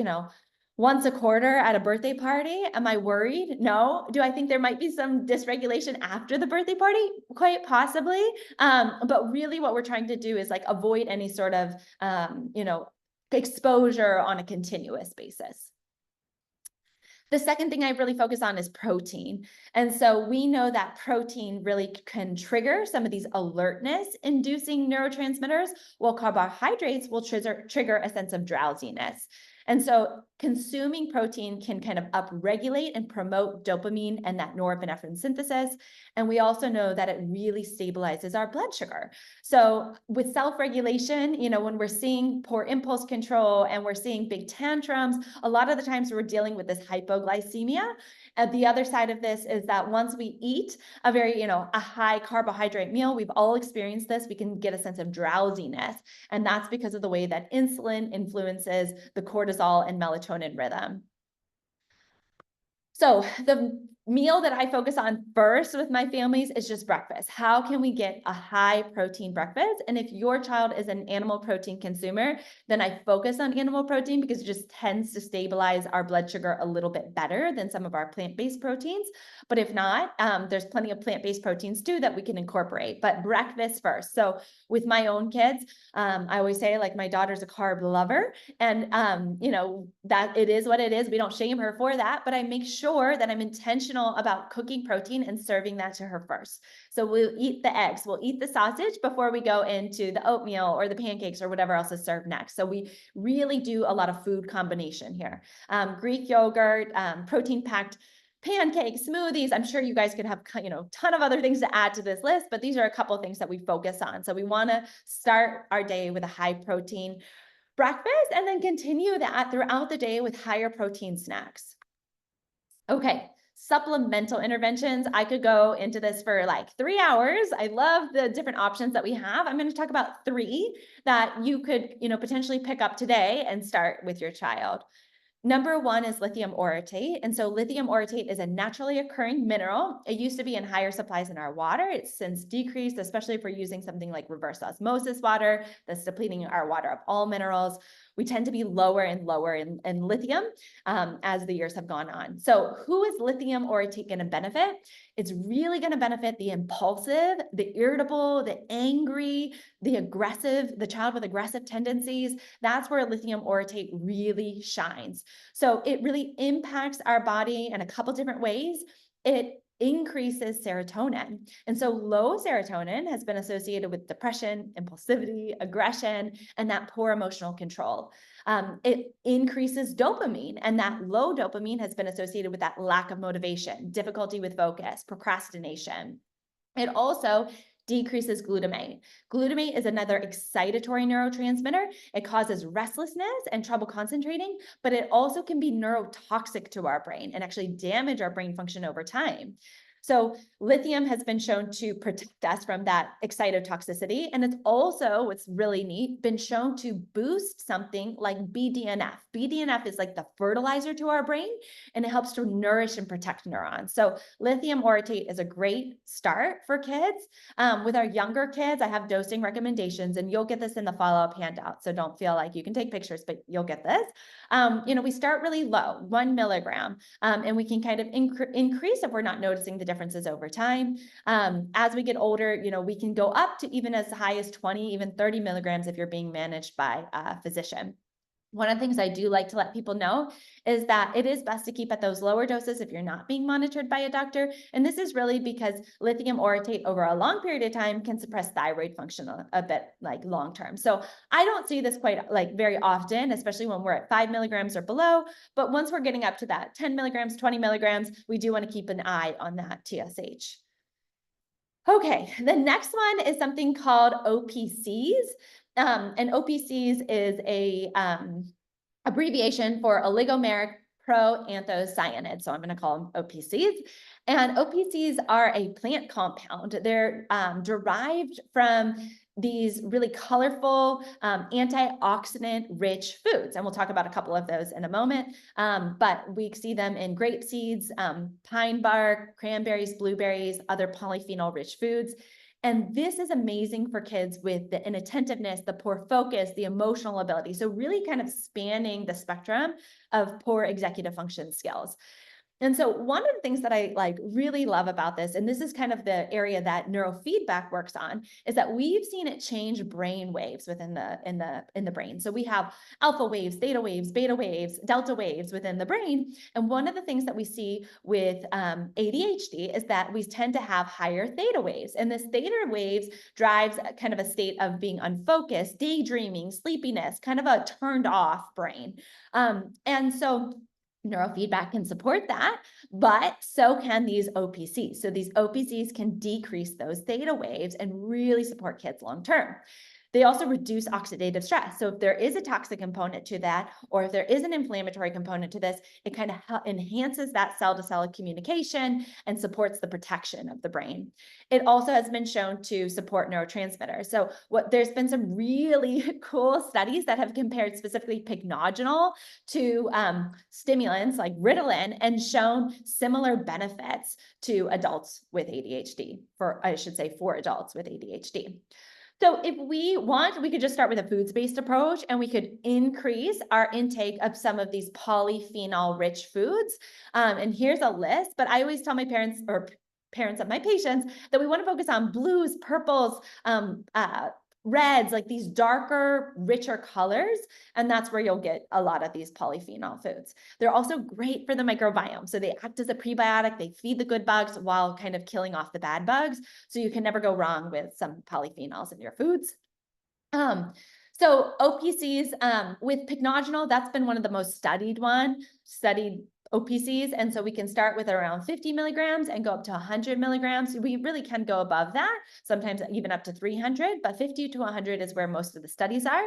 once a quarter at a birthday party, am I worried? No. Do I think there might be some dysregulation after the birthday party? Quite possibly. But really what we're trying to do is like avoid any sort of, exposure on a continuous basis. The second thing I really focus on is protein. And so we know that protein really can trigger some of these alertness inducing neurotransmitters, while carbohydrates will trigger a sense of drowsiness. And so consuming protein can kind of upregulate and promote dopamine and that norepinephrine synthesis. And we also know that it really stabilizes our blood sugar. So with self-regulation, when we're seeing poor impulse control and we're seeing big tantrums, a lot of the times we're dealing with this hypoglycemia. And the other side of this is that once we eat a very, a high carbohydrate meal, we've all experienced this, we can get a sense of drowsiness. And that's because of the way that insulin influences the cortisol and melatonin rhythm. So the meal that I focus on first with my families is just breakfast. How can we get a high protein breakfast? And if your child is an animal protein consumer, then I focus on animal protein because it just tends to stabilize our blood sugar a little bit better than some of our plant-based proteins. But if not, there's plenty of plant-based proteins too that we can incorporate, but breakfast first. So with my own kids, I always say like my daughter's a carb lover, and that it is what it is. We don't shame her for that, but I make sure that I'm intentional about cooking protein and serving that to her first. So we'll eat the eggs, we'll eat the sausage before we go into the oatmeal or the pancakes or whatever else is served next. So we really do a lot of food combination here. Greek yogurt, protein-packed pancakes, smoothies. I'm sure you guys could have, ton of other things to add to this list, but these are a couple of things that we focus on. So we want to start our day with a high protein breakfast and then continue that throughout the day with higher protein snacks. Okay, supplemental interventions. I could go into this for like 3 hours. I love the different options that we have. I'm going to talk about 3 that you could, potentially pick up today and start with your child. Number 1 is lithium orotate. And so lithium orotate is a naturally occurring mineral. It used to be in higher supplies in our water. It's since decreased, especially if we're using something like reverse osmosis water that's depleting our water of all minerals. We tend to be lower and lower in lithium as the years have gone on. So who is lithium orotate going to benefit? It's really going to benefit the impulsive, the irritable, the angry, the aggressive, the child with aggressive tendencies. That's where lithium orotate really shines. So it really impacts our body in a couple different ways. It increases serotonin. And so low serotonin has been associated with depression, impulsivity, aggression, and that poor emotional control. It increases dopamine, and that low dopamine has been associated with that lack of motivation, difficulty with focus, procrastination. It also decreases glutamate. Glutamate is another excitatory neurotransmitter. It causes restlessness and trouble concentrating, but it also can be neurotoxic to our brain and actually damage our brain function over time. So lithium has been shown to protect us from that excitotoxicity. And it's also, what's really neat, been shown to boost something like BDNF. BDNF is like the fertilizer to our brain, and it helps to nourish and protect neurons. So lithium orotate is a great start for kids. With our younger kids, I have dosing recommendations, and you'll get this in the follow-up handout. So don't feel like you can take pictures, but you'll get this. We start really low, 1 milligram, and we can kind of increase if we're not noticing the differences over time. As we get older, we can go up to even as high as 20, even 30 milligrams if you're being managed by a physician. One of the things I do like to let people know is that it is best to keep at those lower doses if you're not being monitored by a doctor. And this is really because lithium orotate over a long period of time can suppress thyroid function a bit like long term. So I don't see this quite like very often, especially when we're at 5 milligrams or below. But once we're getting up to that 10 milligrams, 20 milligrams, we do want to keep an eye on that TSH. Okay, the next one is something called OPCs. And OPCs is a abbreviation for oligomeric proanthocyanins. So I'm going to call them OPCs. And OPCs are a plant compound. They're derived from these really colorful antioxidant rich foods. And we'll talk about a couple of those in a moment. But we see them in grape seeds, pine bark, cranberries, blueberries, other polyphenol rich foods. And this is amazing for kids with the inattentiveness, the poor focus, the emotional ability. So really kind of spanning the spectrum of poor executive function skills. And so one of the things that I really love about this, and this is kind of the area that neurofeedback works on, is that we've seen it change brain waves within the brain. So we have alpha waves, theta waves, beta waves, delta waves within the brain. And one of the things that we see with ADHD is that we tend to have higher theta waves. And this theta waves drives kind of a state of being unfocused, daydreaming, sleepiness, kind of a turned off brain. And so neurofeedback can support that, but so can these OPCs. So these OPCs can decrease those theta waves and really support kids long term. They also reduce oxidative stress. So if there is a toxic component to that, or if there is an inflammatory component to this, it kind of enhances that cell-to-cell communication and supports the protection of the brain. It also has been shown to support neurotransmitters. So there's been some really cool studies that have compared specifically pycnogenol to stimulants like Ritalin and shown similar benefits to adults with ADHD, for adults with ADHD. So if we want, we could just start with a foods-based approach and we could increase our intake of some of these polyphenol-rich foods. And here's a list, but I always tell my parents or parents of my patients that we want to focus on blues, purples, reds, like these darker, richer colors. And that's where you'll get a lot of these polyphenol foods. They're also great for the microbiome. So they act as a prebiotic. They feed the good bugs while kind of killing off the bad bugs. So you can never go wrong with some polyphenols in your foods. So OPCs with pycnogenol, that's been one of the most studied OPCs. And so we can start with around 50 milligrams and go up to 100 milligrams. We really can go above that, sometimes even up to 300, but 50 to 100 is where most of the studies are.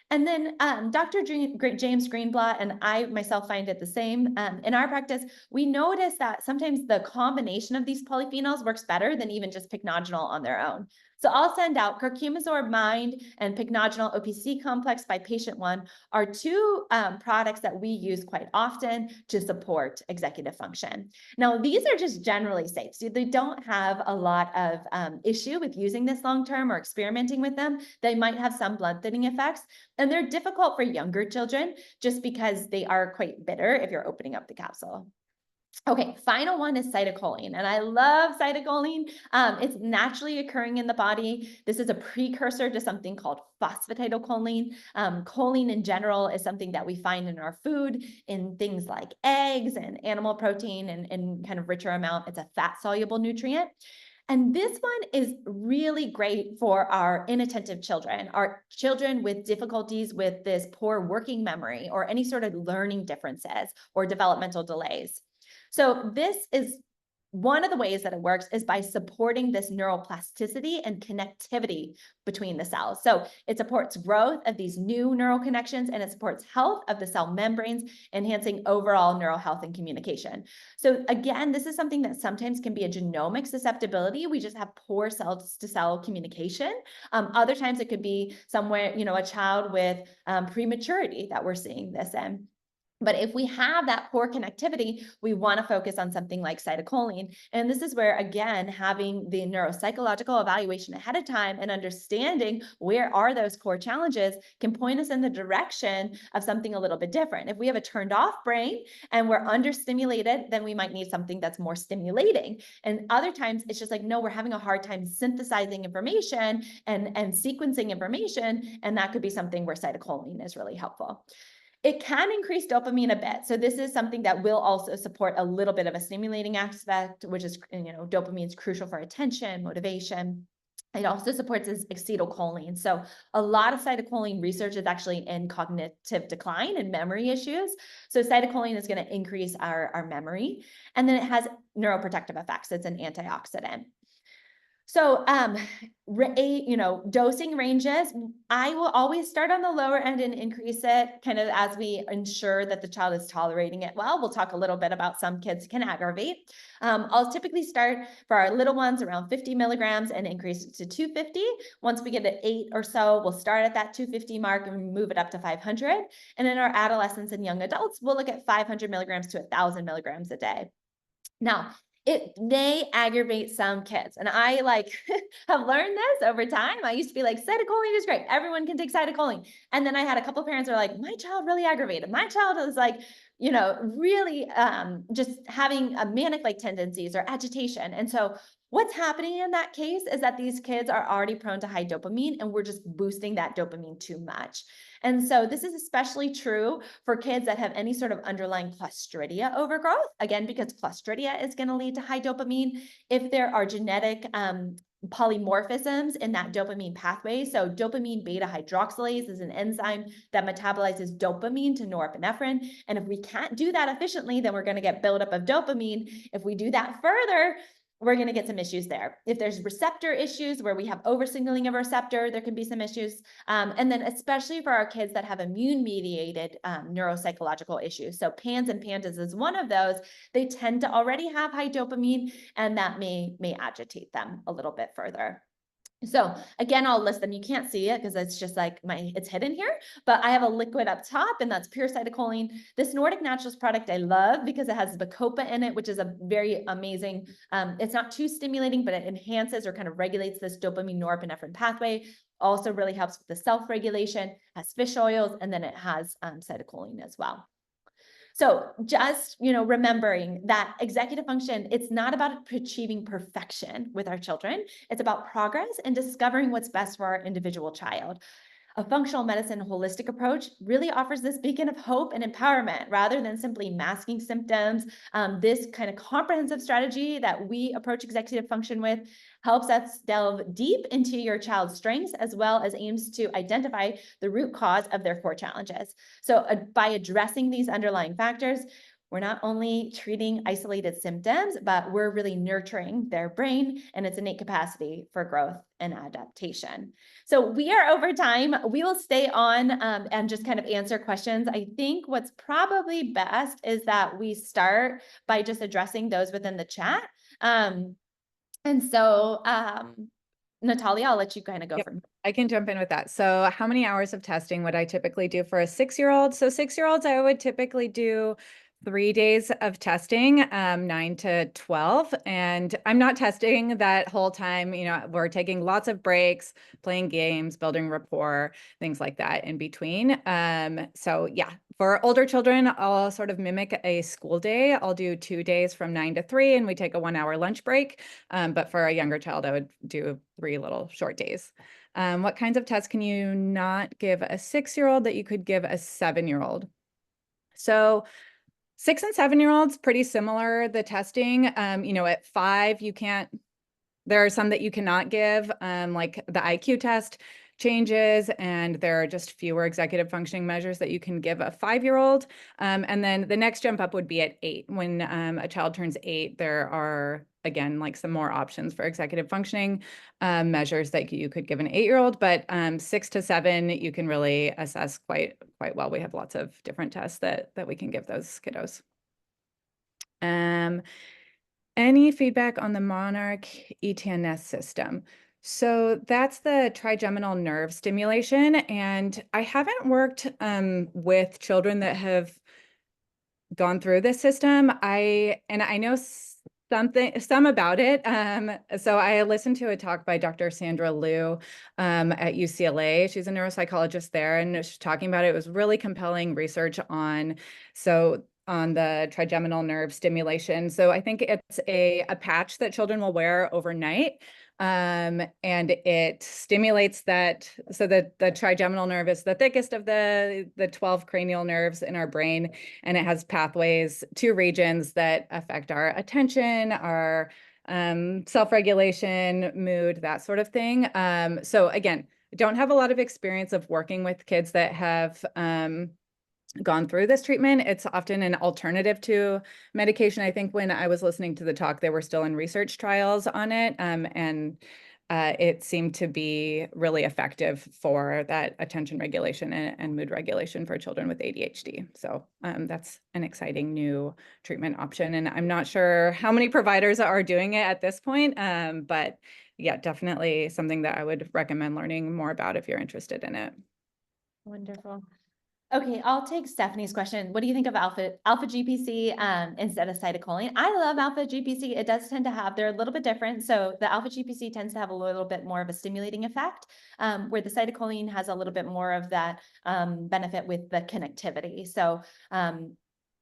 And then Dr. James Greenblatt and I myself find it the same. In our practice, we notice that sometimes the combination of these polyphenols works better than even just pycnogenol on their own. So I'll send out curcumazole Mind and pycnogenol OPC complex by patient 1 are two products that we use quite often to support executive function. Now, these are just generally safe. So they don't have a lot of issue with using this long-term or experimenting with them. They might have some blood thinning effects, and they're difficult for younger children just because they are quite bitter if you're opening up the capsule. Okay, final one is cytocholine, and I love cytocholine. It's naturally occurring in the body. This is a precursor to something called phosphatidylcholine. Choline in general is something that we find in our food, in things like eggs and animal protein and kind of richer amount. It's a fat-soluble nutrient. And this one is really great for our inattentive children, our children with difficulties with this poor working memory or any sort of learning differences or developmental delays. So this is one of the ways that it works is by supporting this neuroplasticity and connectivity between the cells. So it supports growth of these new neural connections, and it supports health of the cell membranes, enhancing overall neural health and communication. So again, this is something that sometimes can be a genomic susceptibility. We just have poor cell-to-cell communication. Other times it could be somewhere, a child with prematurity that we're seeing this in. But if we have that poor connectivity, we want to focus on something like cytocholine. And this is where, again, having the neuropsychological evaluation ahead of time and understanding where are those core challenges can point us in the direction of something a little bit different. If we have a turned off brain and we're understimulated, then we might need something that's more stimulating. And other times it's just like, no, we're having a hard time synthesizing information and sequencing information. And that could be something where cytocholine is really helpful. It can increase dopamine a bit. So this is something that will also support a little bit of a stimulating aspect, which is, dopamine is crucial for attention, motivation. It also supports acetylcholine. So a lot of cytocholine research is actually in cognitive decline and memory issues. So cytocholine is going to increase our memory. And then it has neuroprotective effects. It's an antioxidant. So, dosing ranges, I will always start on the lower end and increase it kind of as we ensure that the child is tolerating it well. We'll talk a little bit about some kids can aggravate. I'll typically start for our little ones around 50 milligrams and increase it to 250. Once we get to 8 or so, we'll start at that 250 mark and move it up to 500. And in our adolescents and young adults, we'll look at 500 milligrams to 1,000 milligrams a day. Now, it may aggravate some kids. And I have learned this over time. I used to be like, cytocholine is great. Everyone can take cytocholine. And then I had a couple of parents who were like, my child really aggravated. My child is like, really just having a manic-like tendencies or agitation. And so what's happening in that case is that these kids are already prone to high dopamine and we're just boosting that dopamine too much. And so this is especially true for kids that have any sort of underlying Clostridia overgrowth, again, because Clostridia is going to lead to high dopamine. If there are genetic polymorphisms in that dopamine pathway, so dopamine beta hydroxylase is an enzyme that metabolizes dopamine to norepinephrine. And if we can't do that efficiently, then we're going to get buildup of dopamine. If we do that further, we're going to get some issues there. If there's receptor issues where we have oversignaling of a receptor, there can be some issues. And then especially for our kids that have immune-mediated neuropsychological issues. So PANS and PANDAS is one of those. They tend to already have high dopamine, and that may agitate them a little bit further. So again, I'll list them. You can't see it because it's just like it's hidden here, but I have a liquid up top and that's pure cytocholine. This Nordic Naturals product I love because it has Bacopa in it, which is a very amazing, it's not too stimulating, but it enhances or kind of regulates this dopamine norepinephrine pathway. Also really helps with the self-regulation, has fish oils, and then it has cytocholine as well. So just, remembering that executive function, it's not about achieving perfection with our children. It's about progress and discovering what's best for our individual child. A functional medicine holistic approach really offers this beacon of hope and empowerment rather than simply masking symptoms. This kind of comprehensive strategy that we approach executive function with helps us delve deep into your child's strengths as well as aims to identify the root cause of their core challenges. So by addressing these underlying factors, we're not only treating isolated symptoms, but we're really nurturing their brain and its innate capacity for growth and adaptation. So we are over time. We will stay on and just kind of answer questions. I think what's probably best is that we start by just addressing those within the chat. Natalia, I'll let you kind of go from here. I can jump in with that. So how many hours of testing would I typically do for a 6-year-old? So 6-year-olds, I would typically do 3 days of testing, 9 to 12. And I'm not testing that whole time. We're taking lots of breaks, playing games, building rapport, things like that in between. So yeah, for older children, I'll sort of mimic a school day. I'll do 2 days from 9 to 3 and we take a 1-hour lunch break. But for a younger child, I would do 3 little short days. What kinds of tests can you not give a 6-year-old that you could give a 7-year-old? So 6 and 7-year-olds, pretty similar, the testing. At 5, there are some that you cannot give, like the IQ test changes, and there are just fewer executive functioning measures that you can give a 5-year-old. And then the next jump up would be at 8. When a child turns 8, there are, again, like some more options for executive functioning measures that you could give an 8-year-old, but 6 to 7, you can really assess quite well. We have lots of different tests that we can give those kiddos. Any feedback on the Monarch ETNS system? So that's the trigeminal nerve stimulation, and I haven't worked with children that have gone through this system. I know some about it. So I listened to a talk by Dr. Sandra Liu at UCLA. She's a neuropsychologist there, and she's talking about it. It was really compelling research on the trigeminal nerve stimulation. So I think it's a patch that children will wear overnight. And it stimulates that, so that the trigeminal nerve is the thickest of the 12 cranial nerves in our brain, and it has pathways to regions that affect our attention, our self-regulation, mood, that sort of thing. So again, I don't have a lot of experience of working with kids that have gone through this treatment. It's often an alternative to medication. I think when I was listening to the talk, they were still in research trials on it, and it seemed to be really effective for that attention regulation and mood regulation for children with ADHD. So that's an exciting new treatment option. And I'm not sure how many providers are doing it at this point, but yeah, definitely something that I would recommend learning more about if you're interested in it. Wonderful. Okay, I'll take Stephanie's question. What do you think of alpha GPC instead of cytokine? I love alpha GPC. It does tend to have, they're a little bit different. So the alpha GPC tends to have a little bit more of a stimulating effect, where the cytokine has a little bit more of that benefit with the connectivity. So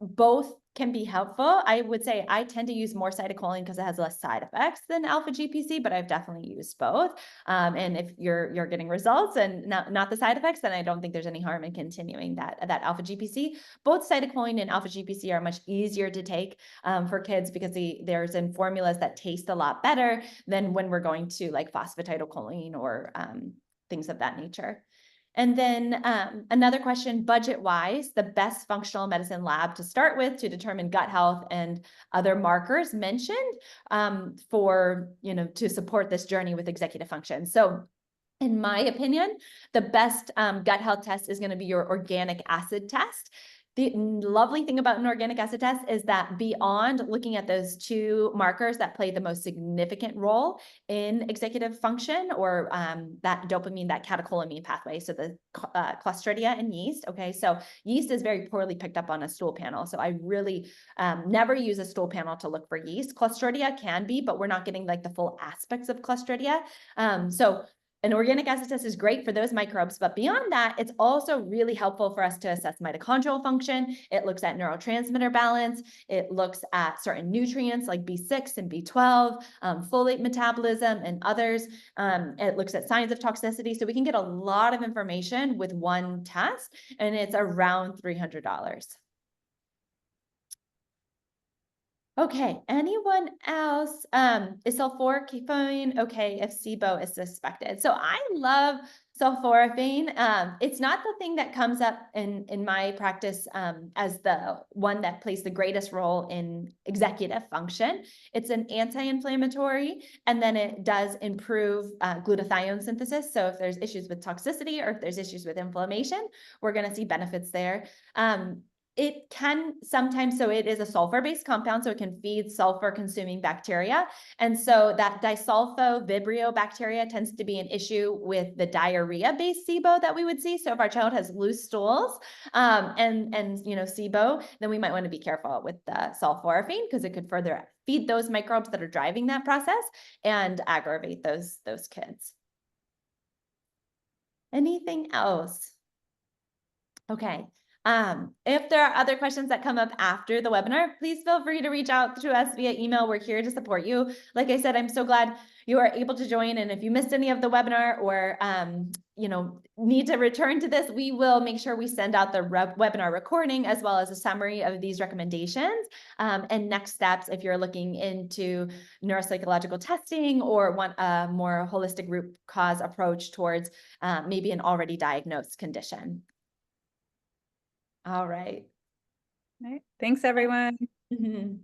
both can be helpful. I would say I tend to use more cytokine because it has less side effects than alpha GPC, but I've definitely used both. And if you're getting results and not the side effects, then I don't think there's any harm in continuing that alpha GPC. Both cytokine and alpha GPC are much easier to take for kids because there's in formulas that taste a lot better than when we're going to like phosphatidylcholine or things of that nature. And then another question, budget-wise, the best functional medicine lab to start with to determine gut health and other markers mentioned for, to support this journey with executive function. So in my opinion, the best gut health test is going to be your organic acid test. The lovely thing about an organic acid test is that beyond looking at those two markers that play the most significant role in executive function or that dopamine, that catecholamine pathway, so the Clostridia and yeast, okay? So yeast is very poorly picked up on a stool panel. So I really never use a stool panel to look for yeast. Clostridia can be, but we're not getting like the full aspects of Clostridia. So an organic acid test is great for those microbes, but beyond that, it's also really helpful for us to assess mitochondrial function. It looks at neurotransmitter balance. It looks at certain nutrients like B6 and B12, folate metabolism and others. It looks at signs of toxicity. So we can get a lot of information with one test, and it's around $300. Okay, anyone else? Is sulforaphane okay if SIBO is suspected? So I love sulforaphane. It's not the thing that comes up in my practice as the one that plays the greatest role in executive function. It's an anti-inflammatory, and then it does improve glutathione synthesis. So if there's issues with toxicity or if there's issues with inflammation, we're going to see benefits there. It can sometimes, so it is a sulfur-based compound, so it can feed sulfur-consuming bacteria. And so that disulfo vibrio bacteria tends to be an issue with the diarrhea-based SIBO that we would see. So if our child has loose stools and SIBO, then we might want to be careful with the sulforaphane because it could further feed those microbes that are driving that process and aggravate those kids. Anything else? Okay. If there are other questions that come up after the webinar, please feel free to reach out to us via email. We're here to support you. Like I said, I'm so glad you are able to join. And if you missed any of the webinar or, need to return to this, we will make sure we send out the webinar recording as well as a summary of these recommendations and next steps if you're looking into neuropsychological testing or want a more holistic root cause approach towards maybe an already diagnosed condition. All right. All right. Thanks, everyone. Mm-hmm.